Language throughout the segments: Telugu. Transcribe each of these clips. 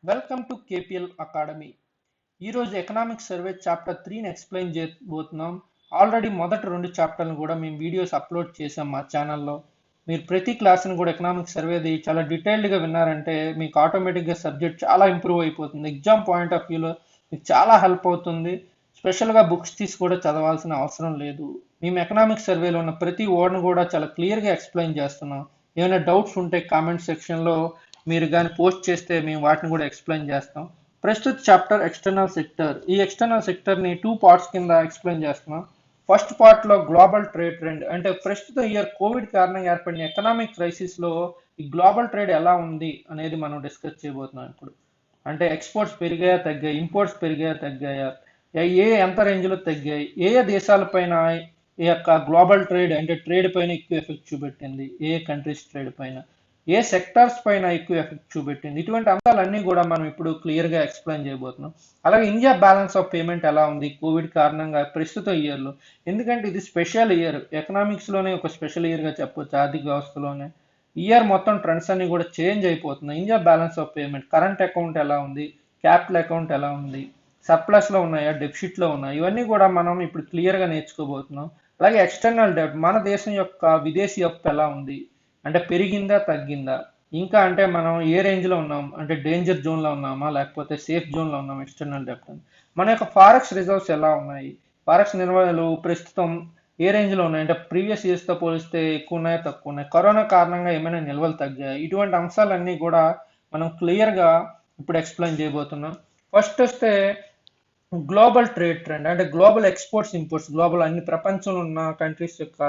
Welcome to KPL academy. ఈరోజు ఎకనామిక్ సర్వే చాప్టర్ 3ని ఎక్స్ప్లెయిన్ చేయబోతున్నాం. ఆల్రెడీ మొదటి 2 చాప్టర్లను కూడా మేము వీడియోస్ అప్లోడ్ చేసాం మా ఛానల్లో. మీరు ప్రతి క్లాస్ని కూడా ఎకనామిక్ సర్వేది చాలా డీటెయిల్డ్గా విన్నారంటే మీకు ఆటోమేటిక్గా సబ్జెక్ట్ చాలా ఇంప్రూవ్ అయిపోతుంది. ఎగ్జామ్ పాయింట్ ఆఫ్ వ్యూలో మీకు చాలా హెల్ప్ అవుతుంది. స్పెషల్గా బుక్స్ తీసి కూడా చదవాల్సిన అవసరం లేదు. మేము ఎకనామిక్ సర్వేలో ఉన్న ప్రతి వర్డ్ను కూడా చాలా క్లియర్గా ఎక్స్ప్లెయిన్ చేస్తున్నాం. ఏమైనా డౌట్స్ ఉంటే కామెంట్ సెక్షన్లో మీరు కానీ పోస్ట్ చేస్తే మేము వాటిని కూడా ఎక్స్ప్లెయిన్ చేస్తాం. ప్రస్తుత చాప్టర్ ఎక్స్టర్నల్ సెక్టర్. ఈ ఎక్స్టర్నల్ సెక్టర్ని 2 పార్ట్స్ కింద ఎక్స్ప్లెయిన్ చేస్తున్నాం. ఫస్ట్ పార్ట్లో గ్లోబల్ ట్రేడ్ ట్రెండ్, అంటే ప్రస్తుత ఇయర్ కోవిడ్ కారణంగా ఏర్పడిన ఎకనామిక్ క్రైసిస్లో ఈ గ్లోబల్ ట్రేడ్ ఎలా ఉంది అనేది మనం డిస్కస్ చేయబోతున్నాం ఇప్పుడు. అంటే ఎక్స్పోర్ట్స్ పెరిగాయా తగ్గాయి, ఇంపోర్ట్స్ పెరిగాయా తగ్గాయా, ఎంత రేంజ్లో తగ్గాయి, ఏ దేశాలపైన ఈ యొక్క గ్లోబల్ ట్రేడ్ అంటే ట్రేడ్ పైన ఎక్కువ ఎఫెక్ట్ చూపెట్టింది, ఏ కంట్రీస్ ట్రేడ్ పైన, ఏ సెక్టార్స్ పైన ఎక్కువ ఎఫెక్ట్ చూపెట్టింది, ఇటువంటి అంశాలన్నీ కూడా మనం ఇప్పుడు క్లియర్గా ఎక్స్ప్లెయిన్ చేయబోతున్నాం. అలాగే ఇండియా బ్యాలెన్స్ ఆఫ్ పేమెంట్ ఎలా ఉంది కోవిడ్ కారణంగా ప్రస్తుత ఇయర్లో, ఎందుకంటే ఇది స్పెషల్ ఇయర్, ఎకనామిక్స్లోనే ఒక స్పెషల్ ఇయర్గా చెప్పొచ్చు. ఆర్థిక వ్యవస్థలోనే ఇయర్ మొత్తం ట్రెండ్స్ అన్ని కూడా చేంజ్ అయిపోతున్నాయి. India balance of payment, current account ఎలా ఉంది, క్యాపిటల్ అకౌంట్ ఎలా ఉంది, సర్ప్లస్లో ఉన్నాయా, డెఫిసిట్లో ఉన్నాయా, ఇవన్నీ కూడా మనం ఇప్పుడు క్లియర్గా నేర్చుకోబోతున్నాం. అలాగే ఎక్స్టర్నల్ డెట్, మన దేశం యొక్క విదేశీ అప్పు ఎలా ఉంది, అంటే పెరిగిందా తగ్గిందా, ఇంకా అంటే మనం ఏ రేంజ్లో ఉన్నాం, అంటే డేంజర్ జోన్లో ఉన్నామా లేకపోతే సేఫ్ జోన్లో ఉన్నామా, ఎక్స్టర్నల్ డెట్. మన యొక్క ఫారెక్స్ రిజర్వ్స్ ఎలా ఉన్నాయి, ఫారెక్స్ నిల్వలు ప్రస్తుతం ఏ రేంజ్లో ఉన్నాయి, అంటే ప్రీవియస్ ఇయర్స్తో పోలిస్తే ఎక్కువ ఉన్నాయా తక్కువ ఉన్నాయి, కరోనా కారణంగా ఏమైనా నిల్వలు తగ్గాయి, ఇటువంటి అంశాలన్నీ కూడా మనం క్లియర్గా ఇప్పుడు ఎక్స్ప్లెయిన్ చేయబోతున్నాం. ఫస్ట్ వస్తే గ్లోబల్ ట్రేడ్ ట్రెండ్, అంటే గ్లోబల్ ఎక్స్పోర్ట్స్ ఇంపోర్ట్స్, గ్లోబల్ అన్ని ప్రపంచంలో ఉన్న కంట్రీస్ యొక్క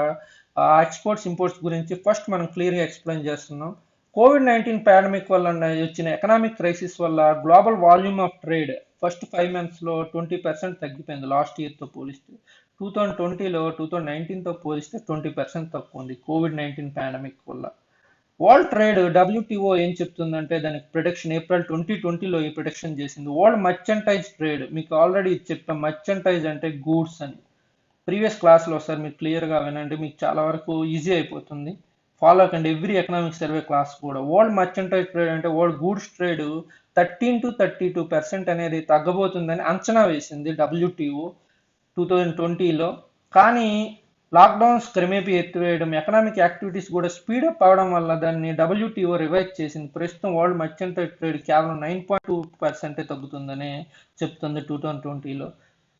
ఎక్స్పోర్ట్స్ ఇంపోర్ట్స్ గురించి ఫస్ట్ మనం క్లియర్గా ఎక్స్ప్లెయిన్ చేస్తున్నాం. కోవిడ్-19 పాండమిక్ వల్ల వచ్చిన ఎకనామిక్ క్రైసిస్ వల్ల global volume of trade first 5 monthsలో 20% తగ్గిపోయింది లాస్ట్ ఇయర్తో పోలిస్తే. 2020లో 2019తో పోలిస్తే 20% తక్కువ ఉంది కోవిడ్-19 పాండమిక్ వల్ల. వరల్డ్ ట్రేడ్ డబ్ల్యూటీఓ ఏం చెప్తుందంటే దానికి ప్రొడక్షన్ ఏప్రిల్ 2020లో ఈ ప్రొడక్షన్ చేసింది. వరల్డ్ మర్చెంటైజ్ ట్రేడ్, మీకు ఆల్రెడీ చెప్పాం మర్చెంటైజ్ అంటే గూడ్స్ అని. ప్రీవియస్ క్లాస్లో ఒకసారి మీరు క్లియర్గా వినండి, మీకు చాలా వరకు ఈజీ అయిపోతుంది. ఫాలో కండి ఎవ్రీ ఎకనామిక్ సర్వే క్లాస్ కూడా. వరల్డ్ మర్చెంటైజ్ ట్రేడ్ అంటే వరల్డ్ గూడ్స్ ట్రేడ్ 13 to 32% అనేది తగ్గబోతుందని అంచనా వేసింది డబ్ల్యూటీఓ 2020లో. కానీ లాక్డౌన్స్ క్రమేపీ ఎత్తివేయడం, ఎకనామిక్ యాక్టివిటీస్ కూడా స్పీడప్ అవడం వల్ల దాన్ని డబ్ల్యూటీఓ రివైజ్ చేసింది. ప్రస్తుతం వరల్డ్ మర్చెంటైజ్ ట్రేడ్ కేవలం 9.2% తగ్గుతుందని చెప్తుంది 2020లో.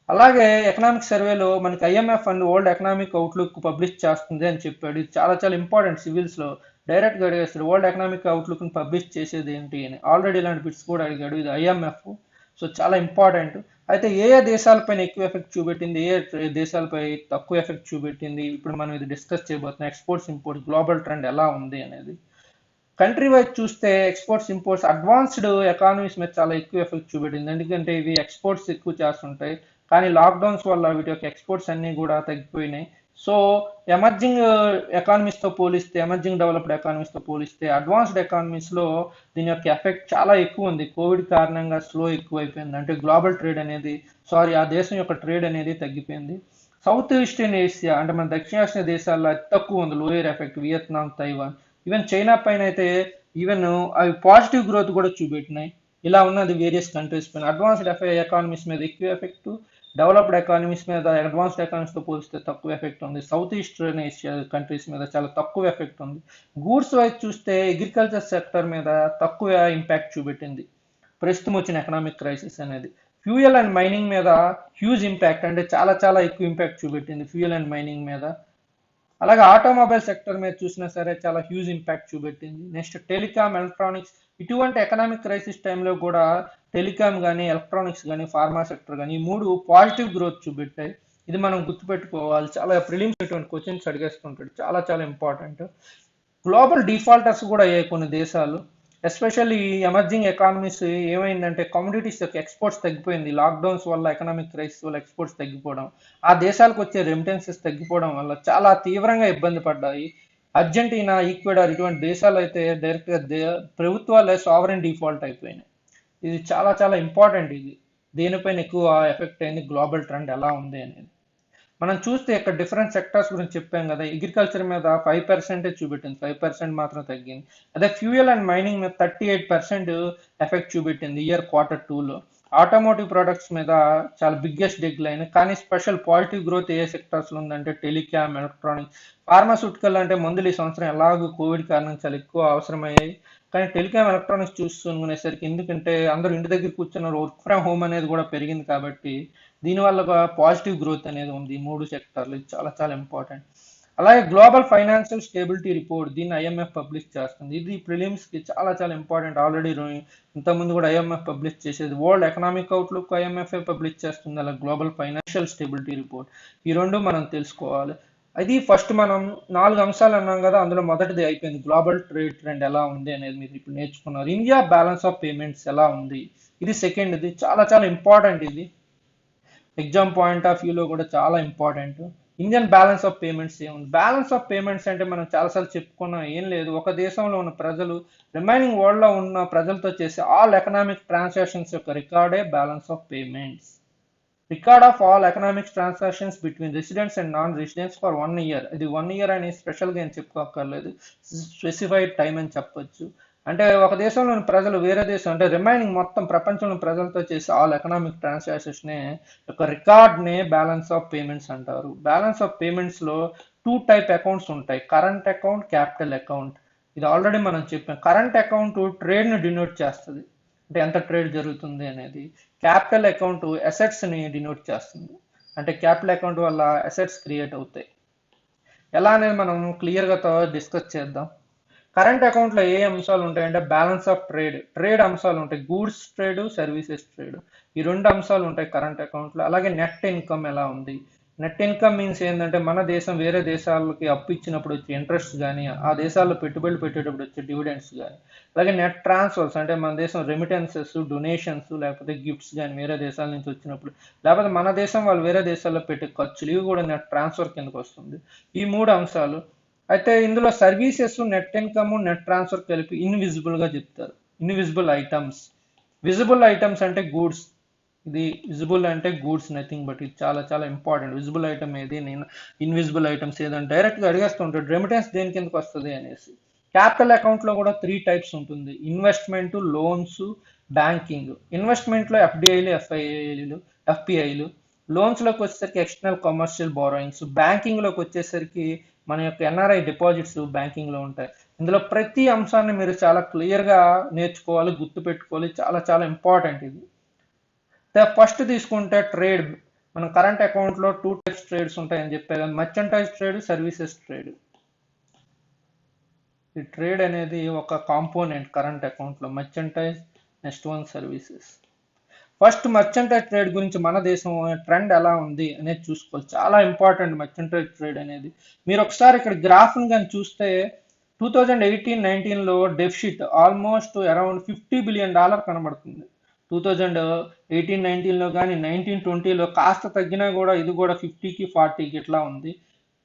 అలాగే ఎకనామిక్ సర్వేలో మనకి IMF and world economic outlook publish చేస్తుంది అని చెప్పాడు. ఇది చాలా చాలా ఇంపార్టెంట్. సివిల్స్లో డైరెక్ట్గా అడిగేస్తాడు వరల్డ్ ఎకనామిక్ అవుట్లుక్ని పబ్లిష్ చేసేది ఏంటి అని. ఆల్రెడీ ఇలాంటి బిట్స్ కూడా అడిగాడు. ఇది ఐఎంఎఫ్, సో చాలా ఇంపార్టెంట్. అయితే ఏ ఏ దేశాలపైన ఎక్కువ ఎఫెక్ట్ చూపెట్టింది, ఏ దేశాలపై తక్కువ ఎఫెక్ట్ చూపెట్టింది, ఇప్పుడు మనం ఇది డిస్కస్ చేయబోతున్నాం. ఎక్స్పోర్ట్స్ ఇంపోర్ట్స్ గ్లోబల్ ట్రెండ్ ఎలా ఉంది అనేది. కంట్రీ వైజ్ చూస్తే ఎక్స్పోర్ట్స్ ఇంపోర్ట్స్ అడ్వాన్స్డ్ ఎకానమీస్ మీద చాలా ఎక్కువ ఎఫెక్ట్ చూపెట్టింది. ఎందుకంటే ఇవి ఎక్స్పోర్ట్స్ ఎక్కువ చేస్తుంటాయి, కానీ లాక్డౌన్స్ వల్ల వీటి యొక్క ఎక్స్పోర్ట్స్ అన్నీ కూడా తగ్గిపోయినాయి. సో ఎమర్జింగ్ ఎకానమీస్తో పోలిస్తే, ఎమర్జింగ్ డెవలప్డ్ ఎకానమీస్తో పోలిస్తే అడ్వాన్స్డ్ ఎకానమీస్లో దీని యొక్క ఎఫెక్ట్ చాలా ఎక్కువ ఉంది. కోవిడ్ కారణంగా స్లో ఎక్కువ అయిపోయింది, అంటే గ్లోబల్ ట్రేడ్ అనేది ఆ దేశం యొక్క ట్రేడ్ అనేది తగ్గిపోయింది. సౌత్ ఈస్టర్న్ ఏషియా, అంటే మన దక్షిణాసియా దేశాల్లో అతి తక్కువ ఉంది lower effect, Vietnam, Taiwan, even China పైన అయితే ఈవెన్ అవి పాజిటివ్ గ్రోత్ కూడా చూపెట్టినాయి. ఇలా ఉన్నది వేరియస్ కంట్రీస్ పైన. అడ్వాన్స్డ్ ఎకానమీస్ మీద ఎక్కువ ఎఫెక్ట్, డెవలప్డ్ ఎకానమీస్ మీద అడ్వాన్స్డ్ ఎకానమీస్తో పోలిస్తే తక్కువ ఎఫెక్ట్ ఉంది. సౌత్ ఈస్టర్న్ ఏషియా కంట్రీస్ మీద చాలా తక్కువ ఎఫెక్ట్ ఉంది. గూడ్స్ వైజ్ చూస్తే అగ్రికల్చర్ సెక్టర్ మీద తక్కువ ఇంపాక్ట్ చూపెట్టింది ప్రస్తుతం వచ్చిన ఎకనామిక్ క్రైసిస్ అనేది. ఫ్యూయల్ అండ్ మైనింగ్ మీద హ్యూజ్ ఇంపాక్ట్, అంటే చాలా చాలా ఎక్కువ ఇంపాక్ట్ చూపెట్టింది ఫ్యూయల్ అండ్ మైనింగ్ మీద. అలాగే ఆటోమొబైల్ సెక్టర్ మీద చూసినా సరే చాలా హ్యూజ్ ఇంపాక్ట్ చూపెట్టింది. నెక్స్ట్ టెలికామ్, ఎలక్ట్రానిక్స్, ఇటువంటి ఎకనామిక్ క్రైసిస్ టైంలో కూడా టెలికామ్ కానీ, ఎలక్ట్రానిక్స్ కానీ, ఫార్మా సెక్టర్ కానీ, ఈ మూడు పాజిటివ్ గ్రోత్ చూపెట్టాయి. ఇది మనం గుర్తుపెట్టుకోవాలి. చాలా ప్రిలిమ్స్ ఇటువంటి క్వశ్చన్స్ అడిగేస్తుంటాడు, చాలా చాలా ఇంపార్టెంట్. గ్లోబల్ డిఫాల్టర్స్ కూడా అయ్యాయి కొన్ని దేశాలు, ఎస్పెషల్లీ ఎమర్జింగ్ ఎకానమీస్. ఏమైందంటే కమోడిటీస్ యొక్క ఎక్స్పోర్ట్స్ తగ్గిపోయింది లాక్డౌన్స్ వల్ల, ఎకనామిక్ క్రైసిస్ వల్ల ఎక్స్పోర్ట్స్ తగ్గిపోవడం, ఆ దేశాలకు వచ్చే రెమిటెన్సెస్ తగ్గిపోవడం వల్ల చాలా తీవ్రంగా ఇబ్బంది పడ్డాయి. అర్జెంటీనా, ఈక్వెడార్ ఇటువంటి దేశాలు అయితే డైరెక్ట్గా ప్రభుత్వాలే సావరెన్ డిఫాల్ట్ అయిపోయినాయి. ఇది చాలా చాలా ఇంపార్టెంట్. ఇది దేనిపైన ఎక్కువ ఎఫెక్ట్ అయింది, గ్లోబల్ ట్రెండ్ ఎలా ఉంది అనేది. మనం చూస్తే ఇక్కడ డిఫరెంట్ సెక్టార్స్ గురించి చెప్పాం కదా, అగ్రికల్చర్ మీద 5% చూపెట్టింది, 5% మాత్రం తగ్గింది. అదే ఫ్యూయల్ అండ్ మైనింగ్ మీద 38% ఎఫెక్ట్ చూపెట్టింది ఇయర్ Q2లో. ఆటోమోటివ్ ప్రొడక్ట్స్ మీద చాలా బిగ్గెస్ట్ డిక్లైన్, కానీ స్పెషల్ పాజిటివ్ గ్రోత్ ఏ సెక్టార్స్లో ఉందంటే టెలికామ్, ఎలక్ట్రానిక్స్, ఫార్మాస్యూటికల్. అంటే మందులు ఈ సంవత్సరం ఎలాగో కోవిడ్ కారణంగా చాలా ఎక్కువ అవసరమయ్యాయి, కానీ టెలికామ్ ఎలక్ట్రానిక్స్ చూసుకునేసరికి, ఎందుకంటే అందరూ ఇంటి దగ్గర కూర్చున్నారు, వర్క్ ఫ్రమ్ హోమ్ అనేది కూడా పెరిగింది కాబట్టి దీనివల్ల ఒక పాజిటివ్ గ్రోత్ అనేది ఉంది ఈ మూడు సెక్టార్లు. ఇది చాలా చాలా ఇంపార్టెంట్. అలాగే గ్లోబల్ ఫైనాన్షియల్ స్టేబిలిటీ రిపోర్ట్, దీన్ని ఐఎంఎఫ్ పబ్లిష్ చేస్తుంది. ఇది ప్రిలిమ్స్ కి చాలా చాలా ఇంపార్టెంట్. ఆల్రెడీ ఇంతకుముందు కూడా ఐఎంఎఫ్ పబ్లిష్ చేసేది. World economic outlook IMF publish చేస్తుంది, అలా గ్లోబల్ ఫైనాన్షియల్ స్టేబిలిటీ రిపోర్ట్. ఈ రెండు మనం తెలుసుకోవాలి. అది ఫస్ట్ మనం 4 అంశాలు అన్నాం కదా, అందులో మొదటిది అయిపోయింది, గ్లోబల్ ట్రేడ్ ట్రెండ్ ఎలా ఉంది అనేది మీరు ఇప్పుడు నేర్చుకున్నారు. ఇండియా బ్యాలెన్స్ ఆఫ్ పేమెంట్స్ ఎలా ఉంది, ఇది సెకండ్. ఇది చాలా చాలా ఇంపార్టెంట్. ఇది ఎగ్జామ్ పాయింట్ ఆఫ్ వ్యూలో కూడా చాలా important. Indian balance of payments ఏముంది? బ్యాలెన్స్ ఆఫ్ పేమెంట్స్ అంటే మనం చాలాసార్లు చెప్పుకున్నాం, ఏం లేదు, ఒక దేశంలో ఉన్న ప్రజలు రిమైనింగ్ వరల్డ్ లో ఉన్న ప్రజలతో చేసే ఆల్ ఎకనామిక్ ట్రాన్సాక్షన్స్ యొక్క రికార్డే balance of payments. Record of all economic transactions between residents and non residents for 1 year. ఇది 1 year అని స్పెషల్గా ఏం చెప్పుకోక్కర్లేదు, స్పెసిఫైడ్ టైం అని చెప్పొచ్చు. అంటే ఒక దేశంలోని ప్రజలు వేరే దేశం, అంటే రిమైనింగ్ మొత్తం ప్రపంచంలోని ప్రజలతో చేసే ఆల్ ఎకనామిక్ ట్రాన్సాక్షన్స్ నే ఒక రికార్డ్ నే బ్యాలెన్స్ ఆఫ్ పేమెంట్స్ అంటారు. బ్యాలెన్స్ ఆఫ్ పేమెంట్స్ లో 2 టైప్ అకౌంట్స్ ఉంటాయి, కరెంట్ అకౌంట్, క్యాపిటల్ అకౌంట్. ఇది ఆల్రెడీ మనం చెప్పాం. కరెంట్ అకౌంట్ ట్రేడ్ ని డినోట్ చేస్తుంది, అంటే ఎంత ట్రేడ్ జరుగుతుంది అనేది. క్యాపిటల్ అకౌంట్ అసెట్స్ ని డినోట్ చేస్తుంది, అంటే క్యాపిటల్ అకౌంట్ వల్ల అసెట్స్ క్రియేట్ అవుతాయి. ఎలా అనేది మనం క్లియర్ గా డిస్కస్ చేద్దాం. కరెంట్ అకౌంట్ లో ఏ అంశాలు ఉంటాయంటే బ్యాలెన్స్ ఆఫ్ ట్రేడ్, ట్రేడ్ అంశాలు ఉంటాయి, గూడ్స్ ట్రేడ్, సర్వీసెస్ ట్రేడ్, ఈ 2 అంశాలు ఉంటాయి కరెంట్ అకౌంట్ లో. అలాగే నెట్ ఇన్కమ్ ఎలా ఉంది? నెట్ ఇన్కమ్ మీన్స్ ఏంటంటే మన దేశం వేరే దేశాలకి అప్పు ఇచ్చినప్పుడు వచ్చే ఇంట్రెస్ట్ కానీ, ఆ దేశాల్లో పెట్టుబడులు పెట్టేటప్పుడు వచ్చే డివిడెండ్స్ కానీ. అలాగే నెట్ ట్రాన్స్ఫర్స్, అంటే మన దేశం రెమిటెన్సెస్, డొనేషన్స్, లేకపోతే గిఫ్ట్స్ కానీ వేరే దేశాల నుంచి వచ్చినప్పుడు, లేకపోతే మన దేశం వాళ్ళు వేరే దేశాల్లో పెట్టే ఖర్చులు, ఇవి కూడా నెట్ ట్రాన్స్ఫర్ కిందకు వస్తుంది. ఈ 3 అంశాలు. అయితే ఇందులో services, net income, net transfer కలిపి ఇన్విజిబుల్ గా చెప్తారు, ఇన్విజిబుల్ ఐటమ్స్. విజిబుల్ ఐటమ్స్ అంటే గూడ్స్. ఇది విజిబుల్ అంటే గూడ్స్, నథింగ్ బట్. ఇది చాలా చాలా ఇంపార్టెంట్. విజిబుల్ ఐటమ్ ఏది, నేను ఇన్విజిబుల్ ఐటమ్స్ ఏదంటే డైరెక్ట్ గా అడిగేస్తుంటాడు, రెమిటెన్స్ దేని కిందకి వస్తుంది అనేసి. క్యాపిటల్ అకౌంట్ లో కూడా 3 టైప్స్ ఉంటుంది, ఇన్వెస్ట్మెంట్, లోన్స్, బ్యాంకింగ్. ఇన్వెస్ట్మెంట్ లో ఎఫ్డిఐలు, ఎఫ్పిఐలు. లోన్స్ లోకి వచ్చేసరికి ఎక్స్టర్నల్ కమర్షియల్ బారోయింగ్స్. బ్యాంకింగ్ లోకి వచ్చేసరికి మన యొక్క ఎన్ఆర్ఐ డిపాజిట్స్ బ్యాంకింగ్ లో ఉంటాయి. ఇందులో ప్రతి అంశాన్ని మీరు చాలా క్లియర్ గా నేర్చుకోవాలి, గుర్తుపెట్టుకోవాలి, చాలా చాలా ఇంపార్టెంట్ ఇది. ఫస్ట్ తీసుకుంటే ట్రేడ్. మన కరెంట్ అకౌంట్ లో 2 టైప్స్ ట్రేడ్స్ ఉంటాయని చెప్పే కదా, మర్చెంటైజ్ ట్రేడ్, సర్వీసెస్ ట్రేడ్. ఈ ట్రేడ్ అనేది ఒక కాంపోనెంట్ కరెంట్ అకౌంట్ లో, merchandise, next one services. First merchandise trade గురించి మన దేశం ట్రెండ్ ఎలా ఉంది అనేది చూసుకోవాలి, చాలా ఇంపార్టెంట్ మర్చెంటైజ్ ట్రేడ్ అనేది. మీరు ఒకసారి ఇక్కడ గ్రాఫ్ కానీ చూస్తే 2018-19లో డెఫిసిట్ ఆల్మోస్ట్ అరౌండ్ $50 బిలియన్ కనబడుతుంది. 2018-19లో కానీ 19-20లో కాస్త తగ్గినా కూడా ఇది కూడా 50కి 40కి ఇట్లా ఉంది.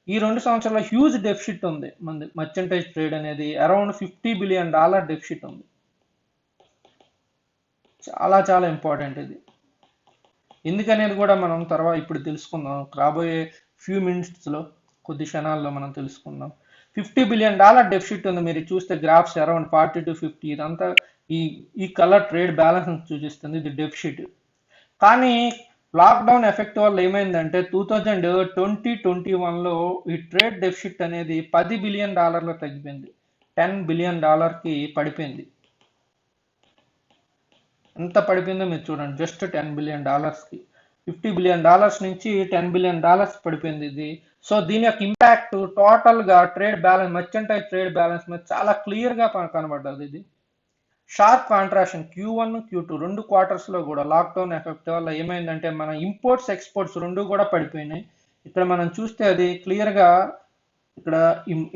ఈ 2 సంవత్సరాల్లో హ్యూజ్ డెఫిసిట్ ఉంది మన మర్చెంటైజ్ ట్రేడ్ అనేది, అరౌండ్ $50 బిలియన్ డెఫిసిట్ ఉంది. చాలా చాలా ఇంపార్టెంట్ ఇది. ఎందుకనేది కూడా మనం తర్వాత ఇప్పుడు తెలుసుకుందాం, రాబోయే ఫ్యూ మినిట్స్లో, కొద్ది క్షణాల్లో మనం తెలుసుకుందాం. $50 బిలియన్ డెఫిసిట్ ఉంది. మీరు చూస్తే గ్రాఫ్స్ అరౌండ్ 40 to 50, ఇదంతా ఈ ఈ కలర్ ట్రేడ్ బ్యాలెన్స్ సూచిస్తుంది, ఇది డెఫిసిట్. కానీ లాక్డౌన్ ఎఫెక్ట్ వల్ల ఏమైందంటే 2020-21లో ఈ ట్రేడ్ డెఫిసిట్ అనేది $10 బిలియన్ తగ్గిపోయింది, $10 బిలియన్ పడిపోయింది. ఎంత పడిపోయిందో మీరు చూడండి, జస్ట్ $10 బిలియన్ కి. $50 బిలియన్ నుంచి $10 బిలియన్ పడిపోయింది ఇది. సో దీని యొక్క ఇంపాక్ట్ టోటల్ గా trade balance, merchandise trade balance మీద చాలా క్లియర్ గా కనబడ్డది. ఇది sharp contraction Q1, Q2 2 quarters లో కూడా లాక్డౌన్ ఎఫెక్ట్ వల్ల ఏమైందంటే మన ఇంపోర్ట్స్, ఎక్స్పోర్ట్స్ 2 కూడా పడిపోయినాయి. ఇక్కడ మనం చూస్తే అది క్లియర్ గా, ఇక్కడ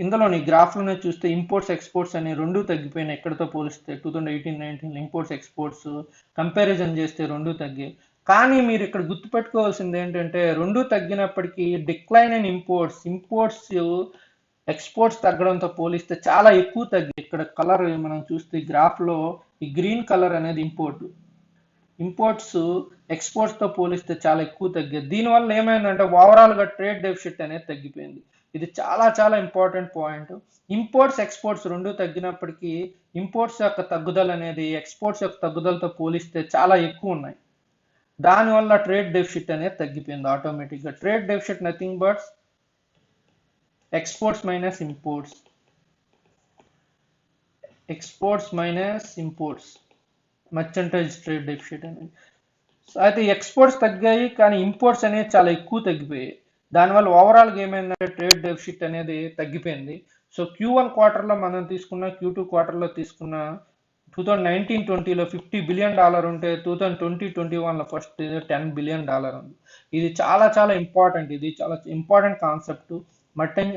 ఇందులోని గ్రాఫ్ లోనే చూస్తే ఇంపోర్ట్స్, ఎక్స్పోర్ట్స్ అనే 2 తగ్గిపోయినాయి. ఎక్కడితో పోలిస్తే 2018-19 ఇంపోర్ట్స్, ఎక్స్పోర్ట్స్ కంపారిజన్ చేస్తే 2 తగ్గాయి. కానీ మీరు ఇక్కడ గుర్తుపెట్టుకోవాల్సింది ఏంటంటే 2 తగ్గినప్పటికీ డిక్లైన్ ఇన్ ఇంపోర్ట్స్ ఎక్స్పోర్ట్స్ తగ్గడంతో పోలిస్తే చాలా ఎక్కువ తగ్గి. ఇక్కడ కలర్ మనం చూస్తే గ్రాఫ్ లో ఈ గ్రీన్ కలర్ అనేది ఇంపోర్ట్, ఇంపోర్ట్స్ ఎక్స్పోర్ట్స్తో పోలిస్తే చాలా ఎక్కువ తగ్గాయి. దీనివల్ల ఏమైందంటే ఓవరాల్గా ట్రేడ్ డెఫిసిట్ అనేది తగ్గిపోయింది. ఇది చాలా చాలా ఇంపార్టెంట్ పాయింట్. ఇంపోర్ట్స్ ఎక్స్పోర్ట్స్ రెండు తగ్గినప్పటికీ ఇంపోర్ట్స్ యొక్క తగ్గుదల అనేది ఎక్స్పోర్ట్స్ యొక్క తగ్గుదలతో పోలిస్తే చాలా ఎక్కువ ఉన్నాయి. దానివల్ల ట్రేడ్ డెఫిసిట్ అనేది తగ్గిపోయింది ఆటోమేటిక్గా. Trade deficit nothing but exports minus imports, exports minus imports, merchandise trade deficit అనేది. అయితే ఎక్స్పోర్ట్స్ తగ్గాయి కానీ ఇంపోర్ట్స్ అనేది చాలా ఎక్కువ తగ్గిపోయాయి. దానివల్ల ఓవరాల్గా ఏమైందంటే ట్రేడ్ డెఫిసిట్ అనేది తగ్గిపోయింది. సో Q1 క్వార్టర్లో మనం తీసుకున్న, Q2 క్వార్టర్లో తీసుకున్న 2019-20లో $50 బిలియన్ ఉంటే 2020-21లో ఫస్ట్ $10 బిలియన్ ఉంది. ఇది చాలా చాలా ఇంపార్టెంట్. ఇది చాలా ఇంపార్టెంట్ కాన్సెప్ట్.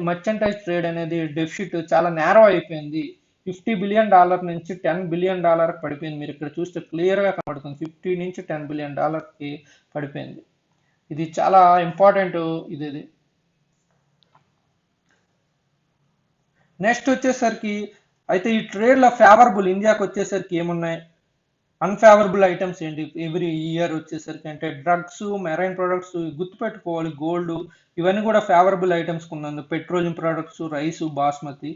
మర్చెంటైజ్ ట్రేడ్ అనేది డెఫిసిట్ చాలా నేరో అయిపోయింది. $50 బిలియన్ నుంచి $10 బిలియన్ పడిపోయింది. మీరు ఇక్కడ చూస్తే క్లియర్గా కనబడుతుంది. 50 నుంచి $10 బిలియన్ పడిపోయింది. ఇది చాలా ఇంపార్టెంట్. ఇది నెక్స్ట్ వచ్చేసరికి అయితే ఈ ట్రేడ్లో ఫేవరబుల్ ఇండియాకి వచ్చేసరికి ఏమున్నాయి, అన్ఫేవరబుల్ ఐటమ్స్ ఏంటి ఎవ్రీ ఇయర్ వచ్చేసరికి అంటే డ్రగ్స్, మెరైన్ ప్రొడక్ట్స్ గుర్తుపెట్టుకోవాలి. గోల్డ్ ఇవన్నీ కూడా ఫేవరబుల్ ఐటమ్స్ ఉన్నందు. Petroleum products, rice, basmati.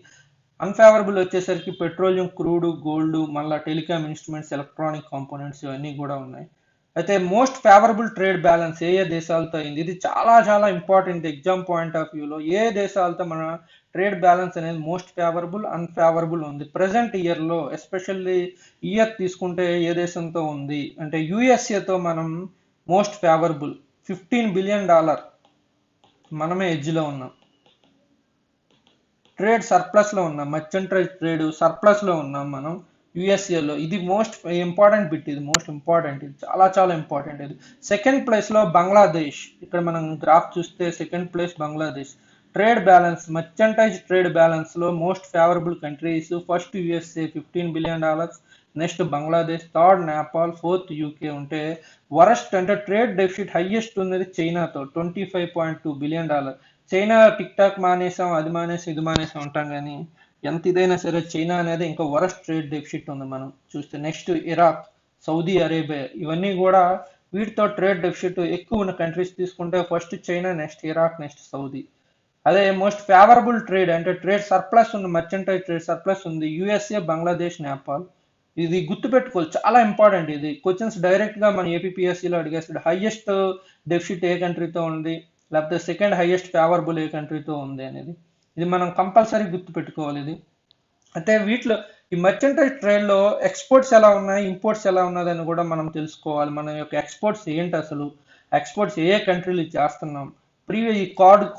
Unfavourable వచ్చేసరికి పెట్రోలియం, క్రూడ్, గోల్డ్, మళ్ళీ టెలికామ్ ఇన్స్ట్రుమెంట్స్, ఎలక్ట్రానిక్ కాంపోనెంట్స్ ఇవన్నీ కూడా ఉన్నాయి. అయితే మోస్ట్ ఫేవరబుల్ ట్రేడ్ బ్యాలెన్స్ ఏ దేశాలతో అయింది, ఇది చాలా చాలా ఇంపార్టెంట్ ఎగ్జామ్ పాయింట్ ఆఫ్ వ్యూలో. ఏ దేశాలతో మన ట్రేడ్ బ్యాలెన్స్ అనేది మోస్ట్ ఫేవరబుల్, అన్ఫేవరబుల్ ఉంది ప్రజెంట్ ఇయర్లో. ఎస్పెషల్లీ ఇయర్ తీసుకుంటే ఏ దేశంతో ఉంది అంటే యుఎస్ఏతో మనం మోస్ట్ ఫేవరబుల్. $15 బిలియన్ మనమే ఎడ్జ్లో ఉన్నాం. ట్రేడ్ సర్ప్లస్లో ఉన్నాం, మర్చెంటైజ్ ట్రేడ్ సర్ప్లస్లో ఉన్నాం మనం యుఎస్ఏలో. ఇది మోస్ట్ ఇంపార్టెంట్ బిట్. ఇది మోస్ట్ ఇంపార్టెంట్. ఇది చాలా చాలా ఇంపార్టెంట్. ఇది సెకండ్ ప్లేస్లో బంగ్లాదేశ్. ఇక్కడ మనం గ్రాఫ్ చూస్తే second place Bangladesh. Trade balance, merchandise trade బ్యాలెన్స్లో most favourable countries first USA $15 billion, next Bangladesh, third Nepal, fourth UK ఉంటే వరస్ట్ అంటే ట్రేడ్ డెఫిసిట్ హైయెస్ట్ ఉన్నది చైనాతో $25.2 బిలియన్. చైనా టిక్ టాక్ మానేసాం, అది మానేసాం, ఇది మానేసాం ఉంటాం కానీ ఎంత ఇదైనా సరే చైనా అనేది ఇంకా వరస్ట్ ట్రేడ్ డెఫిసిట్ ఉంది మనం చూస్తే. నెక్స్ట్ ఇరాక్, సౌదీ అరేబియా ఇవన్నీ కూడా వీటితో ట్రేడ్ డెఫిసిట్ ఎక్కువ ఉన్న కంట్రీస్ తీసుకుంటే first China, next Iraq, next Saudi. అదే మోస్ట్ ఫేవరబుల్ ట్రేడ్ అంటే ట్రేడ్ సర్ప్లస్ ఉంది, మర్చెంటైజ్ ట్రేడ్ సర్ప్లస్ ఉంది యుఎస్ఏ, బంగ్లాదేశ్, నేపాల్. ఇది గుర్తుపెట్టుకోవాలి, చాలా ఇంపార్టెంట్. ఇది క్వశ్చన్స్ డైరెక్ట్గా మన ఏపీపీఎస్సీలో అడిగేస్తాడు. హైయెస్ట్ డెఫిసిట్ ఏ కంట్రీతో ఉంది, లేకపోతే సెకండ్ హైయెస్ట్ ఫేవరబుల్ ఏ కంట్రీతో ఉంది అనేది. ఇది మనం కంపల్సరీ గుర్తుపెట్టుకోవాలి. ఇది అంటే వీటిలో ఈ మర్చెంటైజ్ ట్రేడ్లో ఎక్స్పోర్ట్స్ ఎలా ఉన్నాయి, ఇంపోర్ట్స్ ఎలా ఉన్నదని కూడా మనం తెలుసుకోవాలి. మన యొక్క ఎక్స్పోర్ట్స్ ఏంటి, అసలు ఎక్స్పోర్ట్స్ ఏ కంట్రీలు చేస్తున్నాం, ఈ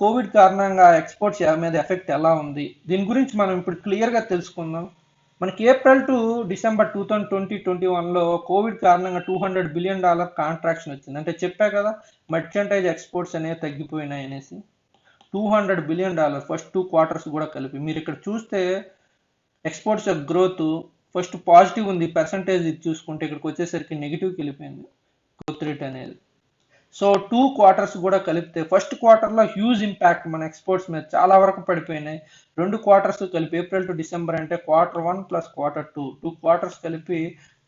కోవిడ్ కారణంగా ఎక్స్పోర్ట్స్ మీద ఎఫెక్ట్ ఎలా ఉంది, దీని గురించి మనం ఇప్పుడు క్లియర్గా తెలుసుకుందాం. మనకి ఏప్రిల్ టు డిసెంబర్ 2020-21లో కోవిడ్ కారణంగా $200 బిలియన్ కాంట్రాక్షన్ వచ్చింది. అంటే చెప్పా కదా మర్చెంటైజ్ ఎక్స్పోర్ట్స్ అనేవి తగ్గిపోయినాయి అనేసి. $200 బిలియన్ ఫస్ట్ 2 క్వార్టర్స్ కూడా కలిపి. మీరు ఇక్కడ చూస్తే ఎక్స్పోర్ట్స్ యొక్క గ్రోత్ ఫస్ట్ పాజిటివ్ ఉంది, పర్సంటేజ్ ఇది చూసుకుంటే ఇక్కడికి వచ్చేసరికి నెగిటివ్కి వెళ్ళిపోయింది గ్రోత్ రేట్ అనేది. సో 2 క్వార్టర్స్ కూడా కలిపితే ఫస్ట్ క్వార్టర్లో హ్యూజ్ ఇంపాక్ట్ మన ఎక్స్పోర్ట్స్ మీద చాలా వరకు పడిపోయినాయి. 2 క్వార్టర్స్ కలిపి ఏప్రిల్ టు డిసెంబర్ అంటే Q1 ప్లస్ Q2 2 క్వార్టర్స్ కలిపి